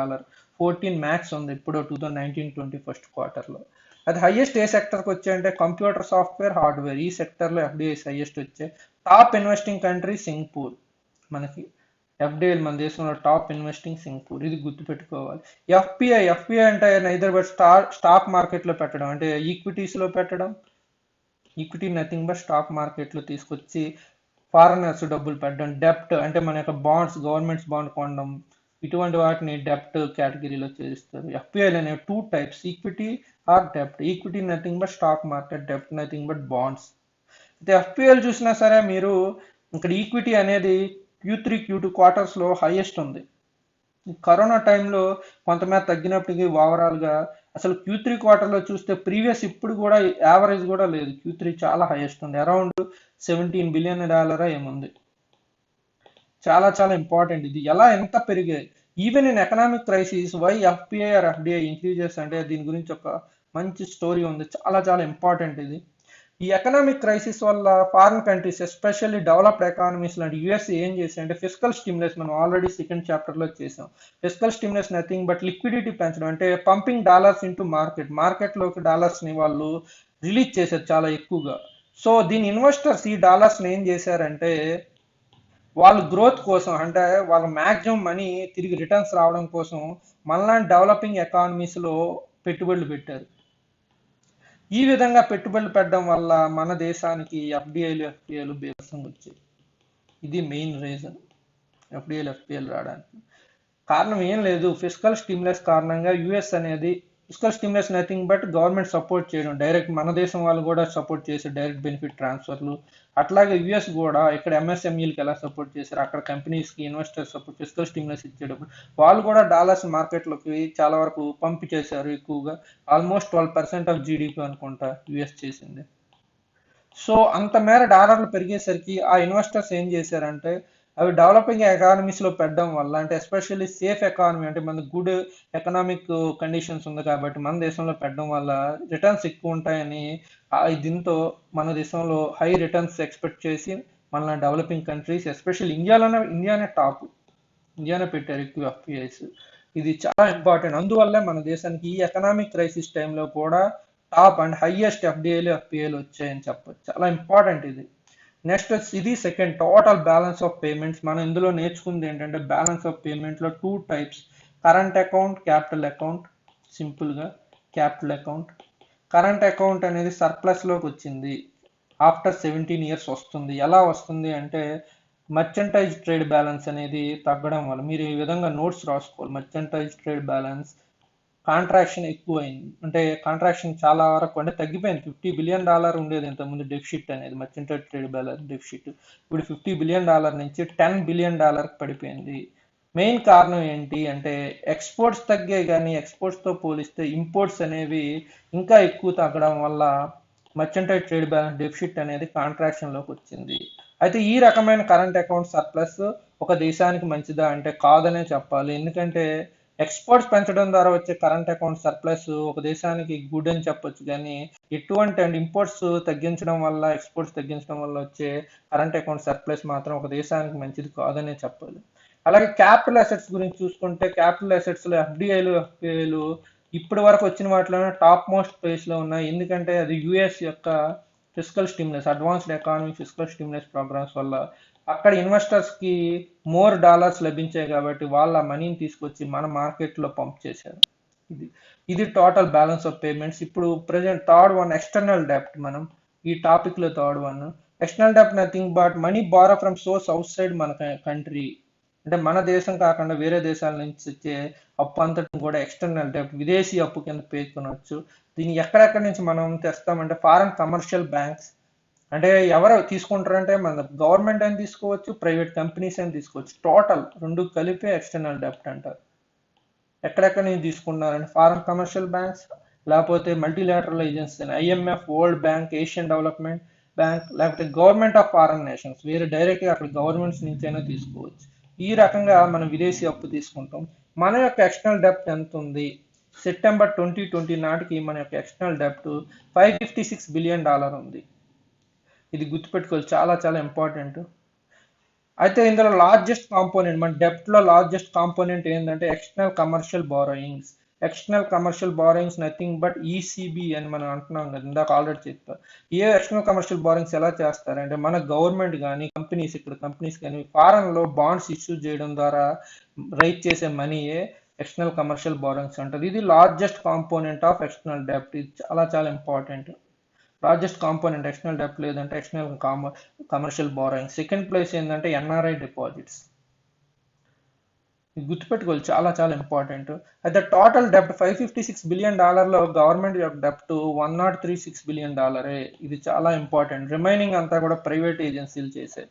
14 మ్యాక్స్ ఉంది ఇప్పుడు 2019-20 ఫస్ట్ క్వార్టర్లో. అది హైయెస్ట్ ఏ సెక్టర్కి వచ్చాయంటే కంప్యూటర్, సాఫ్ట్వేర్, హార్డ్వేర్. ఈ సెక్టర్లో ఎఫ్డిఐస్ హైయెస్ట్ వచ్చాయి. Top investing country Singapore. మనకి ఎఫ్డిఐ మన దేశంలో టాప్ ఇన్వెస్టింగ్ సింగపూర్, ఇది గుర్తుపెట్టుకోవాలి. ఎఫ్పిఐ అంటే నైదర్ బట్ స్టాక్ మార్కెట్లో పెట్టడం, అంటే ఈక్విటీస్లో పెట్టడం. ఈక్విటీ నథింగ్ బట్ స్టాక్ మార్కెట్లో తీసుకొచ్చి ఫారెనర్స్ డబ్బులు పెట్టడం. డెప్ట్ అంటే మన యొక్క బాండ్స్, గవర్నమెంట్స్ బాండ్ కొనడం, ఇటువంటి వాటిని డెప్ట్ కేటగిరీలో చేస్తారు. ఎఫ్పిఐలు అనేవి 2 types, ఈక్విటీ ఆర్ డెప్ట్. Equity nothing but stock market, డెప్ట్ నథింగ్ బట్ బాండ్స్. అయితే ఎఫ్పిఐలు చూసినా సరే మీరు ఇక్కడ ఈక్విటీ అనేది Q3, Q2 క్వార్టర్స్లో హైయెస్ట్ ఉంది. కరోనా టైంలో కొంతమేర తగ్గినప్పటికీ ఓవరాల్గా అసలు Q3 క్వార్టర్లో చూస్తే ప్రీవియస్ ఇప్పుడు కూడా యావరేజ్ కూడా లేదు. Q3 చాలా హైయెస్ట్ ఉంది, అరౌండ్ $17 బిలియన్ ఏముంది. చాలా చాలా ఇంపార్టెంట్ ఇది. ఎలా ఎంత పెరిగాయి even in economic crisis why FPI or FDI increases అంటే దీని గురించి ఒక మంచి స్టోరీ ఉంది. చాలా చాలా ఇంపార్టెంట్ ఇది. ఈ ఎకనామిక్ క్రైసిస్ వల్ల foreign countries especially developed economies లాంటి యుఎస్ ఏం చేశాయి అంటే ఫిజికల్ స్టిమ్యులస్, మనం ఆల్రెడీ సెకండ్ చాప్టర్లో చేసాం. Physical stimulus nothing but liquidity పెంచడం, అంటే పంపింగ్ డాలర్స్ ఇంటూ మార్కెట్లోకి డాలర్స్ని వాళ్ళు రిలీజ్ చేశారు చాలా ఎక్కువగా. సో దీని ఇన్వెస్టర్స్ ఈ డాలర్స్ని ఏం చేశారంటే వాళ్ళ గ్రోత్ కోసం, అంటే వాళ్ళ మ్యాక్సిమం మనీ తిరిగి రిటర్న్స్ రావడం కోసం మనలాంటి డెవలపింగ్ ఎకానమీస్లో పెట్టుబడులు పెట్టారు. ఈ విధంగా పెట్టుబడులు పెట్టడం వల్ల మన దేశానికి ఎఫ్డిఐలు బీభత్సంగా వచ్చాయి. ఇది మెయిన్ రీజన్ ఎఫ్డిఐలు రావడానికి కారణం ఏం లేదు, ఫిజికల్ స్టిమ్యులస్ కారణంగా యుఎస్ అనేది physical stimulus nothing but government support చేయడం, డైరెక్ట్ మన దేశం వాళ్ళు కూడా సపోర్ట్ చేసే డైరెక్ట్ బెనిఫిట్ ట్రాన్స్ఫర్లు. అట్లాగే యుఎస్ కూడా ఇక్కడ ఎంఎస్ఎంఈలకి ఎలా సపోర్ట్ చేశారు, అక్కడ కంపెనీస్కి ఇన్వెస్టర్స్ సపోర్ట్ ఫిజికల్ స్టిమ్యులస్ ఇచ్చేటప్పుడు వాళ్ళు కూడా డాలర్స్ మార్కెట్లోకి చాలా వరకు పంపి చేశారు ఎక్కువగా. ఆల్మోస్ట్ 12% ఆఫ్ జీడిపి అనుకుంటా యుఎస్ చేసింది. సో అంత మేర డాలర్లు పెరిగేసరికి ఆ ఇన్వెస్టర్స్ ఏం చేశారంటే అవి డెవలపింగ్ ఎకానమీస్లో పెట్టడం వల్ల, అంటే ఎస్పెషల్లీ సేఫ్ ఎకానమీ, అంటే మన గుడ్ ఎకనామిక్ కండిషన్స్ ఉంది కాబట్టి మన దేశంలో పెట్టడం వల్ల రిటర్న్స్ ఎక్కువ ఉంటాయని దీంతో మన దేశంలో హై రిటర్న్స్ ఎక్స్పెక్ట్ చేసి మన డెవలపింగ్ కంట్రీస్ ఎస్పెషల్లీ ఇండియానే పెట్టారు ఎక్కువ ఎఫ్పిఐస్. ఇది చాలా ఇంపార్టెంట్. అందువల్లే మన దేశానికి ఈ ఎకనామిక్ క్రైసిస్ టైంలో కూడా టాప్ అండ్ హైయెస్ట్ ఎఫ్పిఐలు వచ్చాయని చెప్పచ్చు. చాలా ఇంపార్టెంట్ ఇది. నెక్స్ట్ ఇది second, total balance of payments. మనం ఇందులో నేర్చుకుంది ఏంటంటే బ్యాలెన్స్ ఆఫ్ పేమెంట్లో 2 types, current account, capital account. సింపుల్గా క్యాపిటల్ అకౌంట్, కరెంట్ అకౌంట్ అనేది సర్ప్లస్లోకి వచ్చింది ఆఫ్టర్ 17 ఇయర్స్ వస్తుంది. ఎలా వస్తుంది అంటే మర్చెంటైజ్ ట్రేడ్ బ్యాలెన్స్ అనేది తగ్గడం వల్ల. మీరు ఈ విధంగా నోట్స్ రాసుకోవాలి. మర్చెంటైజ్ ట్రేడ్ బ్యాలెన్స్ కాంట్రాక్షన్ ఎక్కువ అయింది, అంటే కాంట్రాక్షన్ చాలా వరకు అంటే తగ్గిపోయింది. $50 బిలియన్ ఉండేది ఇంతకుముందు డెఫిసిట్ అనేది, మర్చెంటైజ్ ట్రేడ్ బ్యాలెన్స్ డెఫిసిట్. ఇప్పుడు $50 బిలియన్ నుంచి $10 బిలియన్ పడిపోయింది. మెయిన్ కారణం ఏంటి అంటే ఎక్స్పోర్ట్స్ తగ్గాయి, కానీ ఎక్స్పోర్ట్స్తో పోలిస్తే ఇంపోర్ట్స్ అనేవి ఇంకా ఎక్కువ తగ్గడం వల్ల మర్చెంటైజ్ ట్రేడ్ బ్యాలెన్స్ డెఫిసిట్ అనేది కాంట్రాక్షన్లోకి వచ్చింది. అయితే ఈ రకమైన కరెంట్ అకౌంట్ సర్ప్లస్ ఒక దేశానికి మంచిదా అంటే కాదనే చెప్పాలి. ఎందుకంటే ఎక్స్పోర్ట్స్ పెంచడం ద్వారా వచ్చే కరెంట్ అకౌంట్ సర్ప్లస్ ఒక దేశానికి గుడ్ అని చెప్పొచ్చు, కానీ ఎటువంటి అండ్ ఇంపోర్ట్స్ తగ్గించడం వల్ల, ఎక్స్పోర్ట్స్ తగ్గించడం వల్ల వచ్చే కరెంట్ అకౌంట్ సర్ప్లస్ మాత్రం ఒక దేశానికి మంచిది కాదనే చెప్పాలి. అలాగే క్యాపిటల్ అసెట్స్ గురించి చూసుకుంటే క్యాపిటల్ అసెట్స్లో ఎఫ్పిఐలు ఇప్పటి వరకు వచ్చిన వాటిలోనే టాప్ మోస్ట్ ప్లేస్లో ఉన్నాయి. ఎందుకంటే అది యుఎస్ యొక్క physical stimulus, advanced economic physical stimulus programmes వల్ల అక్కడ ఇన్వెస్టర్స్కి మోర్ డాలర్స్ లభించాయి కాబట్టి వాళ్ళ మనీని తీసుకొచ్చి మన మార్కెట్లో పంప్ చేశారు. ఇది టోటల్ బ్యాలెన్స్ ఆఫ్ పేమెంట్స్. ఇప్పుడు ప్రజెంట్ థర్డ్ వన్ ఎక్స్టర్నల్ డెప్ట్. మనం ఈ టాపిక్లో థర్డ్ వన్ ఎక్స్టర్నల్ డెప్ట్ nothing but money borrow from source outside మన కంట్రీ, అంటే మన దేశం కాకుండా వేరే దేశాల నుంచి వచ్చే అప్పు అంతటిని కూడా ఎక్స్టర్నల్ డెప్ట్, విదేశీ అప్పు కింద పేర్కొనవచ్చు. దీన్ని ఎక్కడెక్కడి నుంచి మనం తెస్తామంటే ఫారెన్ కమర్షియల్ బ్యాంక్స్, అంటే ఎవరు తీసుకుంటారంటే మన గవర్నమెంట్ అని తీసుకోవచ్చు, ప్రైవేట్ కంపెనీస్ అని తీసుకోవచ్చు. టోటల్ రెండు కలిపే ఎక్స్టర్నల్ డెప్ట్ అంటారు. ఎక్కడెక్కడ నుంచి తీసుకున్నారంటే ఫారెన్ కమర్షియల్ బ్యాంక్స్, లేకపోతే multilateral agency, IMF, world bank, Asian development bank, లేకపోతే గవర్నమెంట్ ఆఫ్ ఫారెన్ నేషన్స్, వేరే డైరెక్ట్గా అక్కడ గవర్నమెంట్స్ నుంచైనా తీసుకోవచ్చు. ఈ రకంగా మనం విదేశీ అప్పు తీసుకుంటాం. మన యొక్క ఎక్స్టర్నల్ డెప్ట్ ఎంత ఉంది? సెప్టెంబర్ 2020 నాటికి మన యొక్క ఎక్స్టర్నల్ డెప్ట్ $556 బిలియన్ ఉంది. ఇది గుర్తుపెట్టుకోవాలి, చాలా చాలా ఇంపార్టెంట్. అయితే ఇందులో లార్జెస్ట్ కాంపోనెంట్, మన డెప్ట్లో లార్జెస్ట్ కాంపోనెంట్ ఏంటంటే external commercial borrowings. External commercial borrowings nothing but ECB అని మనం అంటున్నాం కదా, ఇందాక ఆల్రెడీ చెప్పా. ఎక్స్టర్నల్ కమర్షియల్ బారోయింగ్స్ ఎలా చేస్తారంటే మన గవర్నమెంట్ కానీ కంపెనీస్ కానీ ఫారెన్లో బాండ్స్ ఇష్యూ చేయడం ద్వారా రైజ్ చేసే మనీయే ఎక్స్టర్నల్ కమర్షియల్ బారోయింగ్స్ అంటారు. ఇది లార్జెస్ట్ కాంపోనెంట్ ఆఫ్ ఎక్స్టర్నల్ డెప్ట్. ఇది చాలా చాలా ఇంపార్టెంట్. లార్జెస్ట్ కాంపోనెంట్ ఎక్స్టర్నల్ డెప్ట్ లేదంటే external commercial borrowing. Second place ఏంటంటే ఎన్ఆర్ఐ డిపాజిట్స్. గుర్తుపెట్టుకోవాలి, చాలా చాలా ఇంపార్టెంట్. అయితే టోటల్ డెప్ట్ $556 బిలియన్ గవర్నమెంట్ యొక్క డెప్ట్ $103.6 బిలియన్. ఇది చాలా ఇంపార్టెంట్. రిమైనింగ్ అంతా కూడా ప్రైవేట్ ఏజెన్సీలు చేసే.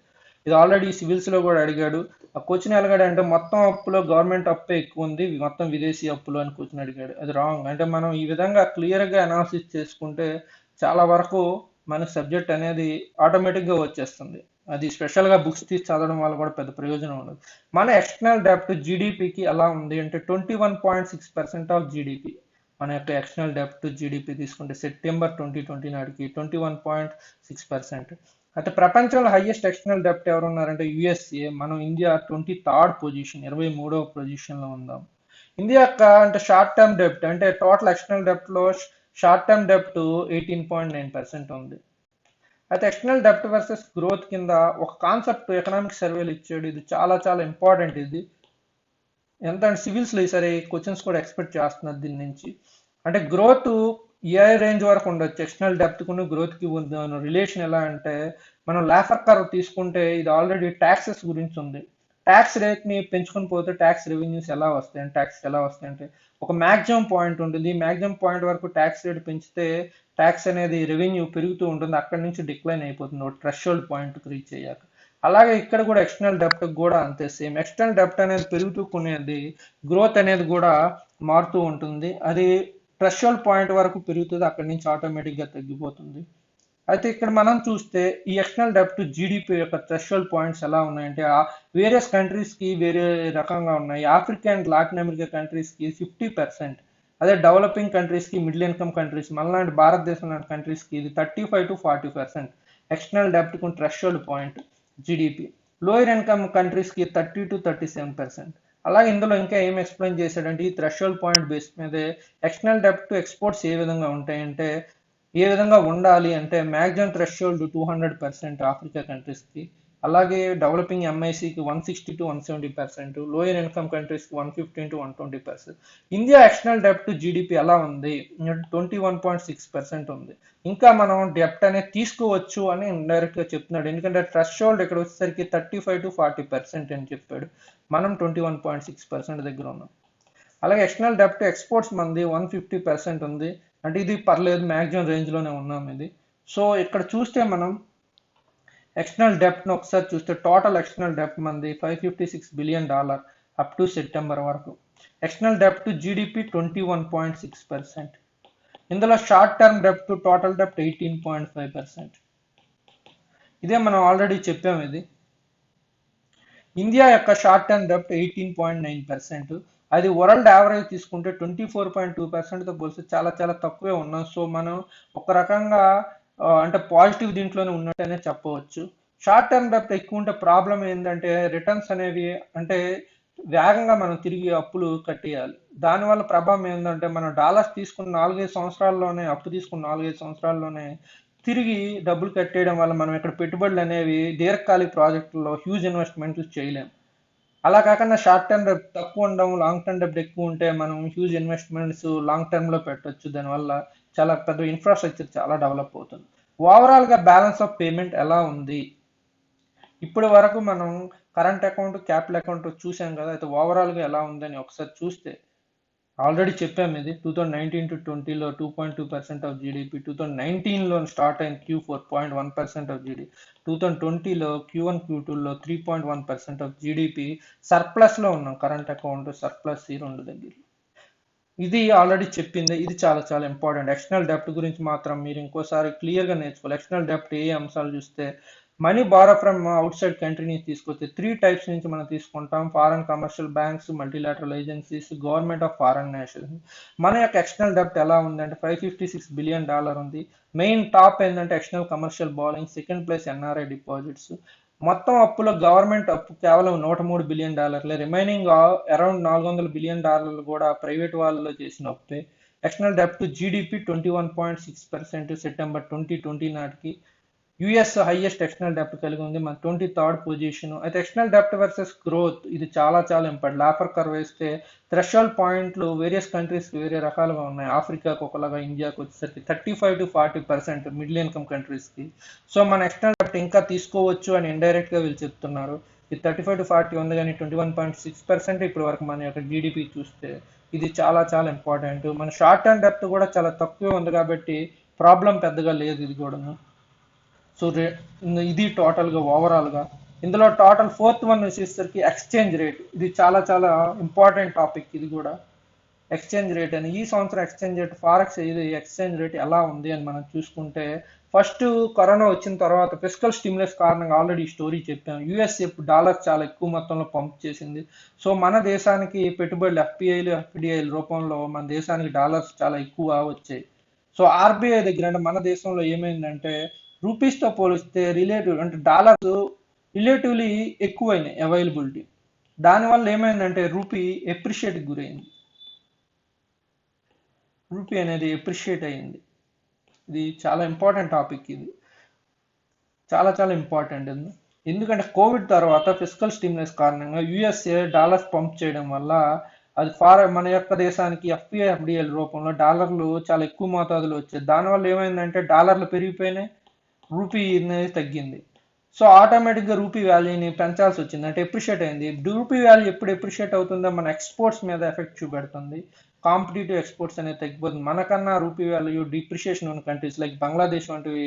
ఇది ఆల్రెడీ సివిల్స్లో కూడా అడిగాడు. ఆ క్వశ్చన్ ఎలాగాడంటే మొత్తం అప్పులో గవర్నమెంట్ అప్పే ఎక్కువ ఉంది, మొత్తం విదేశీ అప్పులు అని క్వశ్చన్ అడిగాడు. అది రాంగ్. అంటే మనం ఈ విధంగా క్లియర్గా అనాలిసిస్ చేసుకుంటే చాలా వరకు మనకు సబ్జెక్ట్ అనేది ఆటోమేటిక్గా వచ్చేస్తుంది. అది స్పెషల్గా బుక్స్ తీసి చదవడం వల్ల కూడా పెద్ద ప్రయోజనం ఉండదు. మన ఎక్స్టర్నల్ డెప్ట్ జీడిపికి ఎలా ఉంది అంటే 21.6% ఆఫ్ జీడిపి. మన యొక్క ఎక్స్టర్నల్ డెప్ట్ జీడిపి తీసుకుంటే సెప్టెంబర్ 2020 నాటికి 21.6%. అయితే ప్రపంచంలో హైయెస్ట్ ఎక్స్టర్నల్ డెప్ట్ ఎవరు ఉన్నారంటే యుఎస్ఏ. మనం ఇండియా 23rd పొజిషన్, 23వ పొజిషన్లో ఉందాం. ఇండియా యొక్క అంటే షార్ట్ టర్మ్ డెప్ట్ అంటే టోటల్ ఎక్స్టర్నల్ డెప్ట్లో షార్ట్ టర్మ్ డెప్ట్ 18.9% ఉంది. అయితే ఎక్స్టర్నల్ డెప్ట్ వర్సెస్ గ్రోత్ కింద ఒక కాన్సెప్ట్ ఎకనామిక్ సర్వేలు ఇచ్చాడు. ఇది చాలా చాలా ఇంపార్టెంట్. ఇది ఎంత అంటే సివిల్స్లో ఈసారి క్వశ్చన్స్ కూడా ఎక్స్పెక్ట్ చేస్తున్నారు దీని నుంచి. అంటే గ్రోత్ ఏ రేంజ్ వరకు ఉండొచ్చు, ఎక్స్టర్నల్ డెప్త్కును గ్రోత్కి ఉన్న రిలేషన్ ఎలా అంటే మనం లాఫర్ కర్వ్ తీసుకుంటే ఇది ఆల్రెడీ ట్యాక్సెస్ గురించి ఉంది. ట్యాక్స్ రేట్ని పెంచుకొని పోతే ట్యాక్స్ రెవెన్యూస్ ఎలా వస్తాయి, ట్యాక్స్ ఎలా వస్తాయి అంటే ఒక మ్యాక్సిమం పాయింట్ ఉంటుంది. ఈ మ్యాక్సిమం పాయింట్ వరకు ట్యాక్స్ రేట్ పెంచితే ట్యాక్స్ అనేది రెవెన్యూ పెరుగుతూ ఉంటుంది, అక్కడి నుంచి డిక్లైన్ అయిపోతుంది ఒక థ్రెషోల్డ్ పాయింట్కి రీచ్ అయ్యాక. అలాగే ఇక్కడ కూడా ఎక్స్టర్నల్ డెప్ట్ కూడా అంతే సేమ్. ఎక్స్టర్నల్ డెప్ట్ అనేది పెరుగుతూ కొనేది, గ్రోత్ అనేది కూడా మారుతూ ఉంటుంది. అది థ్రెషోల్డ్ పాయింట్ వరకు పెరుగుతుంది, అక్కడి నుంచి ఆటోమేటిక్గా తగ్గిపోతుంది. అయితే ఇక్కడ మనం చూస్తే ఈ ఎక్స్టర్నల్ డెప్ట్ జీడిపి యొక్క థ్రెషోల్డ్ పాయింట్స్ ఎలా ఉన్నాయంటే వేరియస్ కంట్రీస్కి వేరే రకంగా ఉన్నాయి. ఆఫ్రికా అండ్ లాటిన్ అమెరికా కంట్రీస్కి 50%, అదే డెవలపింగ్ కంట్రీస్కి, మిడిల్ ఇన్కమ్ కంట్రీస్ మనలాంటి భారతదేశం లాంటి కంట్రీస్కి ఇది 35 to 40% ఎక్స్టర్నల్ డెప్ట్ కు threshold point GDP. Lower income కంట్రీస్కి 30 to 37%. అలాగే ఇందులో ఇంకా ఏం ఎక్స్ప్లెయిన్ చేశాడంటే ఈ థ్రెషోల్డ్ పాయింట్ బేస్ మీదే ఎక్స్టర్నల్ డెప్ట్ ఎక్స్పోర్ట్స్ ఏ విధంగా ఉంటాయంటే ఏ విధంగా ఉండాలి అంటే మ్యాక్సిమం థ్రెషోల్డ్ 200% ఆఫ్రికా కంట్రీస్కి, అలాగే డెవలపింగ్ ఎంఐసికి 160 to 170%, లోయర్ ఇన్కమ్ కంట్రీస్కి 115 to 120%. ఇండియా ఎక్స్టర్నల్ డెప్ట్ జీడిపి ఎలా ఉంది, 21.6% ఉంది. ఇంకా మనం డెప్ట్ అనేది తీసుకోవచ్చు అని ఇండైరెక్ట్గా చెప్తున్నాడు, ఎందుకంటే థ్రెషోల్డ్ ఇక్కడ వచ్చేసరికి 35 to 40% అని చెప్పాడు. మనం 21.6% దగ్గర ఉన్నాం. అలాగే ఎక్స్టర్నల్ డెప్ట్ ఎక్స్పోర్ట్స్ మంది 150% ఉంది, అంటే ఇది పర్లేదు, మ్యాక్సిమం రేంజ్లోనే ఉన్నాం ఇది. సో ఇక్కడ చూస్తే మనం ఎక్స్టర్నల్ డెప్ట్ను ఒకసారి చూస్తే టోటల్ ఎక్స్టర్నల్ డెప్ట్ మంది $556 బిలియన్ అప్ టు సెప్టెంబర్ వరకు. ఎక్స్టర్నల్ డెప్ట్ జీడిపి 21.6%. ఇందులో షార్ట్ టర్మ్ డెప్ట్ టోటల్ డెప్ట్ 18.5%. ఇదే మనం ఆల్రెడీ చెప్పాము. ఇది ఇండియా యొక్క షార్ట్ టర్మ్ డెప్ట్ 18.9%. అది వరల్డ్ యావరేజ్ తీసుకుంటే 24.2%తో పోలిస్తే చాలా చాలా తక్కువే ఉన్నాం. సో మనం ఒక రకంగా అంటే పాజిటివ్ దీంట్లోనే ఉన్నట్టనే చెప్పవచ్చు. షార్ట్ టర్మ్ డెప్ట్ ఎక్కువ ఉంటే ప్రాబ్లం ఏంటంటే రిటర్న్స్ అనేవి అంటే వేగంగా మనం తిరిగి అప్పులు కట్టేయాలి. దానివల్ల ప్రభావం ఏంటంటే మనం డాలర్స్ తీసుకున్న 4-5 సంవత్సరాల్లోనే, అప్పు తీసుకున్న 4-5 సంవత్సరాల్లోనే తిరిగి డబ్బులు కట్టేయడం వల్ల మనం ఇక్కడ పెట్టుబడులు అనేవి దీర్ఘకాలిక ప్రాజెక్టుల్లో హ్యూజ్ ఇన్వెస్ట్మెంట్స్ చేయలేం. అలా కాకుండా షార్ట్ టర్మ్ డెప్ట్ తక్కువ ఉండడం, లాంగ్ టర్మ్ డెప్ట్ ఎక్కువ ఉంటే మనం హ్యూజ్ ఇన్వెస్ట్మెంట్స్ లాంగ్ టర్మ్లో పెట్టవచ్చు. దానివల్ల చాలా పెద్ద ఇన్ఫ్రాస్ట్రక్చర్ చాలా డెవలప్ అవుతుంది. ఓవరాల్గా బ్యాలెన్స్ ఆఫ్ పేమెంట్ ఎలా ఉంది, ఇప్పటి వరకు మనం కరెంట్ అకౌంట్, క్యాపిటల్ అకౌంట్ చూసాం కదా. అయితే ఓవరాల్గా ఎలా ఉందని ఒకసారి చూస్తే ఆల్రెడీ చెప్పాము. ఇది 2019 to 20లో 2.2% ఆఫ్ జీడిపి, 2019లో స్టార్ట్ అయిన Q4 0.1% ఆఫ్ జీడిపి, 2020లో Q1 Q2లో 3.1% ఆఫ్ జీడిపి సర్ప్లస్లో ఉన్నాం. కరెంట్ అకౌంట్ సర్ప్లస్ ఈ రెండు దగ్గర. ఇది ఆల్రెడీ చెప్పింది. ఇది చాలా చాలా ఇంపార్టెంట్. ఎక్స్టర్నల్ డెప్ట్ గురించి మాత్రం మీరు ఇంకోసారి క్లియర్గా నేర్చుకోవాలి. ఎక్స్టర్నల్ డెప్ట్ ఏ అంశాలు చూస్తే money borrow from outside country నుంచి తీసుకొస్తే 3 టైప్స్ నుంచి మనం తీసుకుంటాం: foreign commercial banks, multilateral agencies, government of foreign nations. మన యొక్క ఎక్స్టర్నల్ డెప్ట్ ఎలా ఉందంటే $556 బిలియన్ ఉంది. మెయిన్ టాప్ ఏంటంటే external commercial borrowing, second place NRI deposits. మొత్తం అప్పులో గవర్నమెంట్ అప్పు కేవలం $103 బిలియన్, రిమైనింగ్ అరౌండ్ $400 బిలియన్ కూడా ప్రైవేట్ వాళ్ళలో చేసిన అప్పే. ఎక్స్టర్నల్ డెప్ట్ జీడిపి 21.6% సెప్టెంబర్ 2020 నాటికి. యుఎస్ హైయెస్ట్ ఎక్స్టర్నల్ డెప్ట్ కలిగి ఉంది, మన 23rd పొజిషన్. అయితే ఎక్స్టర్నల్ డెప్ట్ వర్సెస్ గ్రోత్ ఇది చాలా చాలా ఇంపార్టెంట్. లాఫర్ కర్వ్ వేస్తే థ్రెషోల్డ్ పాయింట్లు వేరియస్ కంట్రీస్కి వేరే రకాలుగా ఉన్నాయి. ఆఫ్రికాకు ఒకలాగా, ఇండియాకి వచ్చేసరికి 35 to 40% మిడిల్ ఇన్కమ్ కంట్రీస్కి. సో మన ఎక్స్టర్నల్ డెప్ట్ ఇంకా తీసుకోవచ్చు అని ఇండైరెక్ట్గా వీళ్ళు చెప్తున్నారు. ఇది 35 to 40 ఉంది, కానీ 21.6% ఇప్పటి వరకు మన యొక్క జీడిపి చూస్తే ఇది చాలా చాలా ఇంపార్టెంట్. మన షార్ట్ టర్మ్ డెప్ట్ కూడా చాలా తక్కువ ఉంది కాబట్టి ప్రాబ్లం పెద్దగా లేదు ఇది కూడా. సో ఇది టోటల్గా ఓవరాల్గా. ఇందులో టోటల్ ఫోర్త్ వన్ వచ్చేసరికి ఎక్స్చేంజ్ రేట్. ఇది చాలా చాలా ఇంపార్టెంట్ టాపిక్ ఇది కూడా. ఎక్స్చేంజ్ రేట్ అని ఈ సంవత్సరం ఎక్స్చేంజ్ రేట్ ఫారెక్స్ ఇది ఎక్స్చేంజ్ రేట్ ఎలా ఉంది అని మనం చూసుకుంటే, ఫస్ట్ కరోనా వచ్చిన తర్వాత ఫిజికల్ స్టిమ్యులస్ కారణంగా ఆల్రెడీ స్టోరీ చెప్పాం. యుఎస్ డాలర్ చాలా ఎక్కువ మొత్తంలో పంప్ చేసింది. సో మన దేశానికి పెట్టుబడులు ఎఫ్పిఐలు ఎఫ్డిఐల రూపంలో మన దేశానికి డాలర్స్ చాలా ఎక్కువ వచ్చాయి. సో ఆర్బీఐ దగ్గర అంటే మన దేశంలో ఏమైందంటే రూపీస్తో పోలిస్తే రిలేటివ్ అంటే డాలర్స్ రిలేటివ్లీ ఎక్కువైనాయి అవైలబిలిటీ. దానివల్ల ఏమైందంటే రూపీ ఎప్రిషియేట్కి గురైంది. రూపీ అనేది ఎప్రిషియేట్ అయింది. ఇది చాలా ఇంపార్టెంట్ టాపిక్. ఇది చాలా చాలా ఇంపార్టెంట్. ఎందుకంటే కోవిడ్ తర్వాత ఫిజికల్ స్టిమ్యులస్ కారణంగా యుఎస్ఏ డాలర్స్ పంప్ చేయడం వల్ల అది మన యొక్క దేశానికి ఎఫ్పిఐ ఎఫ్డిఎల్ రూపంలో డాలర్లు చాలా ఎక్కువ మోతాదులో వచ్చాయి. దానివల్ల ఏమైందంటే డాలర్లు పెరిగిపోయినాయి, రూపీ అనేది తగ్గింది. సో ఆటోమేటిక్గా రూపీ వాల్యూని పెంచాల్సి వచ్చింది, అంటే ఎప్రిషియేట్ అయింది. రూపీ వాల్యూ ఎప్పుడు ఎప్రిషియేట్ అవుతుందో మన ఎక్స్పోర్ట్స్ మీద ఎఫెక్ట్ చూపెడుతుంది. కాంపిటేటివ్ ఎక్స్పోర్ట్స్ అనేది తగ్గిపోతుంది. మనకన్నా రూపీ వాల్యూ డిప్రిషియేషన్ ఉన్న కంట్రీస్ లైక్ బంగ్లాదేశ్ వంటివి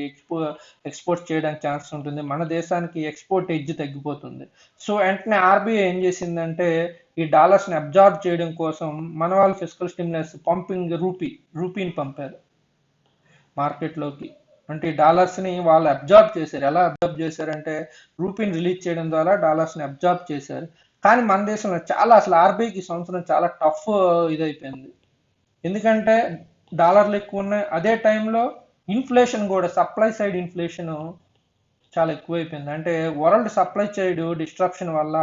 ఎక్స్పోర్ట్ చేయడానికి ఛాన్స్ ఉంటుంది. మన దేశానికి ఎక్స్పోర్ట్ ఎడ్జ్ తగ్గిపోతుంది. సో వెంటనే ఆర్బీఐ ఏం చేసిందంటే ఈ డాలర్స్ని అబ్జార్బ్ చేయడం కోసం మన వాళ్ళు ఫిజికల్ స్టిమ్యులస్ పంపింగ్ రూపీని పంపారు మార్కెట్లోకి. అంటే ఈ డాలర్స్ని వాళ్ళు అబ్జార్బ్ చేశారు. ఎలా అబ్జార్బ్ చేశారంటే రూపీని రిలీజ్ చేయడం ద్వారా డాలర్స్ని అబ్జార్బ్ చేశారు. కానీ మన దేశంలో చాలా అసలు ఆర్బీఐకి సంవత్సరం చాలా టఫ్ ఇదైపోయింది. ఎందుకంటే డాలర్లు ఎక్కువ ఉన్నాయి, అదే టైంలో ఇన్ఫ్లేషన్ కూడా సప్లై సైడ్ ఇన్ఫ్లేషన్ చాలా ఎక్కువైపోయింది. అంటే వరల్డ్ సప్లై సైడ్ డిస్ట్రప్షన్ వల్ల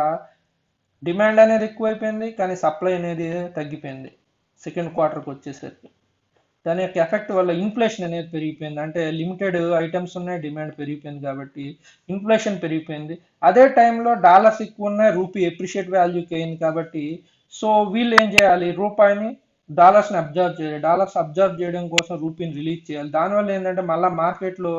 డిమాండ్ అనేది ఎక్కువైపోయింది, కానీ సప్లై అనేది తగ్గిపోయింది సెకండ్ క్వార్టర్కి వచ్చేసరికి. దాని యొక్క ఎఫెక్ట్ వల్ల ఇన్ఫ్లేషన్ అనేది పెరిగిపోయింది. అంటే లిమిటెడ్ ఐటమ్స్ ఉన్నాయి, డిమాండ్ పెరిగిపోయింది కాబట్టి ఇన్ఫ్లేషన్ పెరిగిపోయింది. అదే టైంలో డాలర్స్ ఎక్కువ ఉన్నాయి, రూపీ ఎప్రిషియేట్ వాల్యూకి అయింది కాబట్టి సో వీళ్ళు ఏం చేయాలి, రూపాయిని డాలర్స్ని అబ్జర్వ్ చేయాలి. డాలర్స్ అబ్జర్వ్ చేయడం కోసం రూపీని రిలీజ్ చేయాలి. దానివల్ల ఏంటంటే మళ్ళీ మార్కెట్లో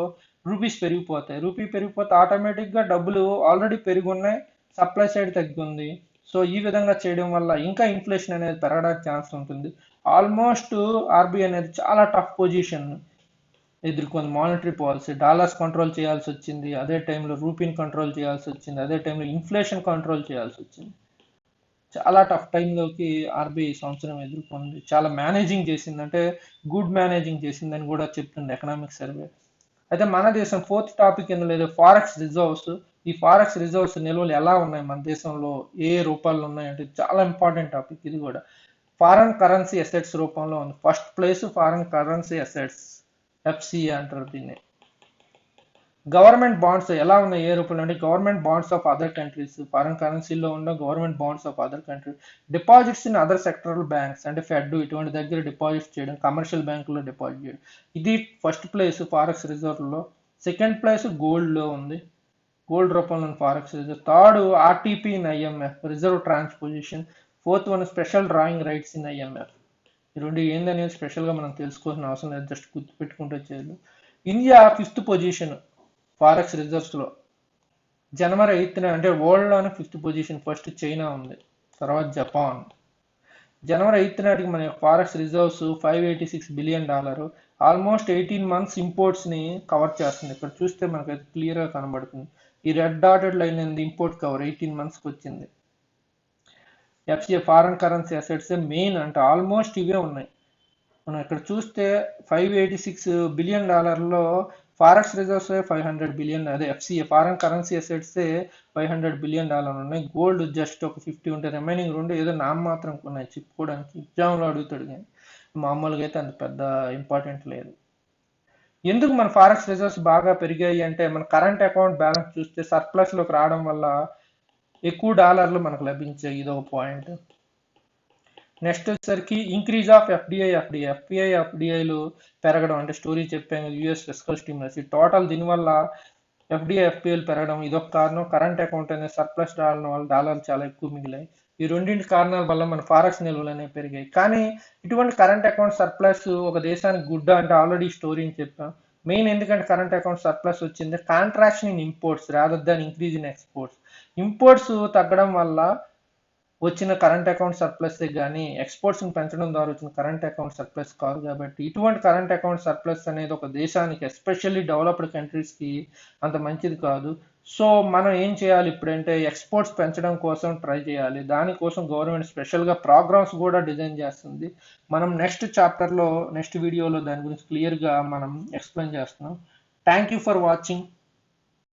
రూపీస్ పెరిగిపోతాయి. రూపీ పెరిగిపోతే ఆటోమేటిక్గా డబ్బులు ఆల్రెడీ పెరిగి ఉన్నాయి, సప్లై సైడ్ తగ్గుంది. సో ఈ విధంగా చేయడం వల్ల ఇంకా ఇన్ఫ్లేషన్ అనేది పెరగడానికి ఛాన్స్ ఉంటుంది. ఆల్మోస్ట్ ఆర్బీఐ అనేది చాలా టఫ్ పొజిషన్ ఎదుర్కొంది. మానిటరీ పాలసీ డాలర్స్ కంట్రోల్ చేయాల్సి వచ్చింది, అదే టైంలో రూపీని కంట్రోల్ చేయాల్సి వచ్చింది, అదే టైంలో ఇన్ఫ్లేషన్ కంట్రోల్ చేయాల్సి వచ్చింది. చాలా టఫ్ టైంలోకి ఆర్బీఐ సంవత్సరం ఎదుర్కొంది. చాలా మేనేజింగ్ చేసింది, అంటే గుడ్ మేనేజింగ్ చేసిందని కూడా చెప్తుంది ఎకనామిక్ సర్వే. అయితే మన దేశం ఫోర్త్ టాపిక్ కింద లేదు ఫారెక్స్ రిజర్వ్స్. ఈ ఫారెక్స్ రిజర్వ్స్ నిల్వలు ఎలా ఉన్నాయి మన దేశంలో, ఏ రూపాల్లో ఉన్నాయి అంటే చాలా ఇంపార్టెంట్ టాపిక్. ఇది కూడా ఫారెన్ కరెన్సీ అసెట్స్ రూపంలో ఉంది. First place foreign currency assets, FCA అంటారు దీన్ని. గవర్నమెంట్ బాండ్స్ ఎలా ఉన్నాయి ఏ రూపంలో అంటే government bonds of other countries, foreign కరెన్సీలో ఉన్న government bonds of other countries. Deposits in other sectoral banks అంటే ఫెడ్ ఇటువంటి దగ్గర డిపాజిట్ చేయడం, కమర్షియల్ బ్యాంకులో డిపాజిట్ చేయడం. ఇది ఫస్ట్ ప్లేస్ ఫారెక్స్ రిజర్వ్లో. సెకండ్ ప్లేస్ గోల్డ్లో ఉంది, గోల్డ్ రూపంలో forex reserve. Third RTP in IMF, reserve transposition. Fourth one special drawing rights in IMF. ఈ రెండు ఏందనేది స్పెషల్గా మనం తెలుసుకోవాల్సిన అవసరం లేదు, జస్ట్ గుర్తుపెట్టుకుంటే చేయాలి. ఇండియా ఫిఫ్త్ పొజిషన్ ఫారెక్స్ రిజర్వ్స్లో. జనవరి 8న అంటే వరల్డ్లోనే ఫిఫ్త్ పొజిషన్. ఫస్ట్ చైనా ఉంది, తర్వాత జపాన్. జనవరి 8 నాటికి మన forex reserves $586 billion. Almost 18 months ఇంపోర్ట్స్ని కవర్ చేస్తుంది. ఇక్కడ చూస్తే మనకైతే క్లియర్గా కనబడుతుంది. ఈ రెడ్ డాటెడ్ లైన్ అనేది ఇంపోర్ట్ కవర్ 18 monthsకి వచ్చింది. FCA foreign currency assets main అంటే ఆల్మోస్ట్ ఇవే ఉన్నాయి. మనం ఇక్కడ చూస్తే $586 బిలియన్ ఫారెక్స్ రిజర్వ్స్ $500 బిలియన్, అదే FCA foreign currency assets $500 billion ఉన్నాయి. గోల్డ్ జస్ట్ ఒక 50 ఉంటాయి, రిమైనింగ్ రెండు ఏదో మాత్రం ఉన్నాయి చెప్పుకోవడానికి, ఎగ్జామ్లో అడుగుతాడు కానీ మామూలుగా అయితే అంత పెద్ద ఇంపార్టెంట్ లేదు. ఎందుకు మన ఫారెక్స్ రిజర్వ్స్ బాగా పెరిగాయి అంటే మన కరెంట్ అకౌంట్ బ్యాలెన్స్ చూస్తే సర్ప్లస్లోకి రావడం వల్ల ఎక్కువ డాలర్లు మనకు లభించాయి, ఇదొక పాయింట్. నెక్స్ట్ వచ్చేసరికి ఇంక్రీజ్ ఆఫ్ ఎఫ్డిఐలు పెరగడం, అంటే స్టోరీ చెప్పాను యూఎస్ ఫిస్కల్ స్టిమ్యులస్. ఈ టోటల్ దీనివల్ల ఎఫ్డిఐలు పెరగడం ఇదొక కారణం. కరెంట్ అకౌంట్ అనేది సర్ప్లస్ రావడం వల్ల డాలర్లు చాలా ఎక్కువ మిగిలాయి. ఈ రెండింటి కారణాల వల్ల మన ఫారెక్స్ నిల్వలు అనేవి పెరిగాయి. కానీ ఇటువంటి కరెంట్ అకౌంట్ సర్ప్లస్ ఒక దేశానికి గుడ్ అంటే ఆల్రెడీ స్టోరీని చెప్పాం. మెయిన్ ఎందుకంటే కరెంట్ అకౌంట్ సర్ప్లస్ వచ్చింది, contraction in imports rather than increase in exports. Imports తగ్గడం వల్ల వచ్చిన కరెంట్ అకౌంట్ సర్ప్లస్ కానీ ఎక్స్పోర్ట్స్ని పెంచడం ద్వారా వచ్చిన కరెంట్ అకౌంట్ సర్ప్లస్ కాదు. కాబట్టి ఇటువంటి కరెంట్ అకౌంట్ సర్ప్లస్ అనేది ఒక దేశానికి ఎస్పెషల్లీ డెవలప్డ్ కంట్రీస్కి అంత మంచిది కాదు. సో మనం ఏం చేయాలి ఇప్పుడంటే ఎక్స్పోర్ట్స్ పెంచడం కోసం ట్రై చేయాలి. దానికోసం గవర్నమెంట్ స్పెషల్గా ప్రోగ్రామ్స్ కూడా డిజైన్ చేస్తుంది. మనం నెక్స్ట్ వీడియోలో దాని గురించి క్లియర్గా మనం ఎక్స్ప్లెయిన్ చేస్తున్నాం. Thank you for watching.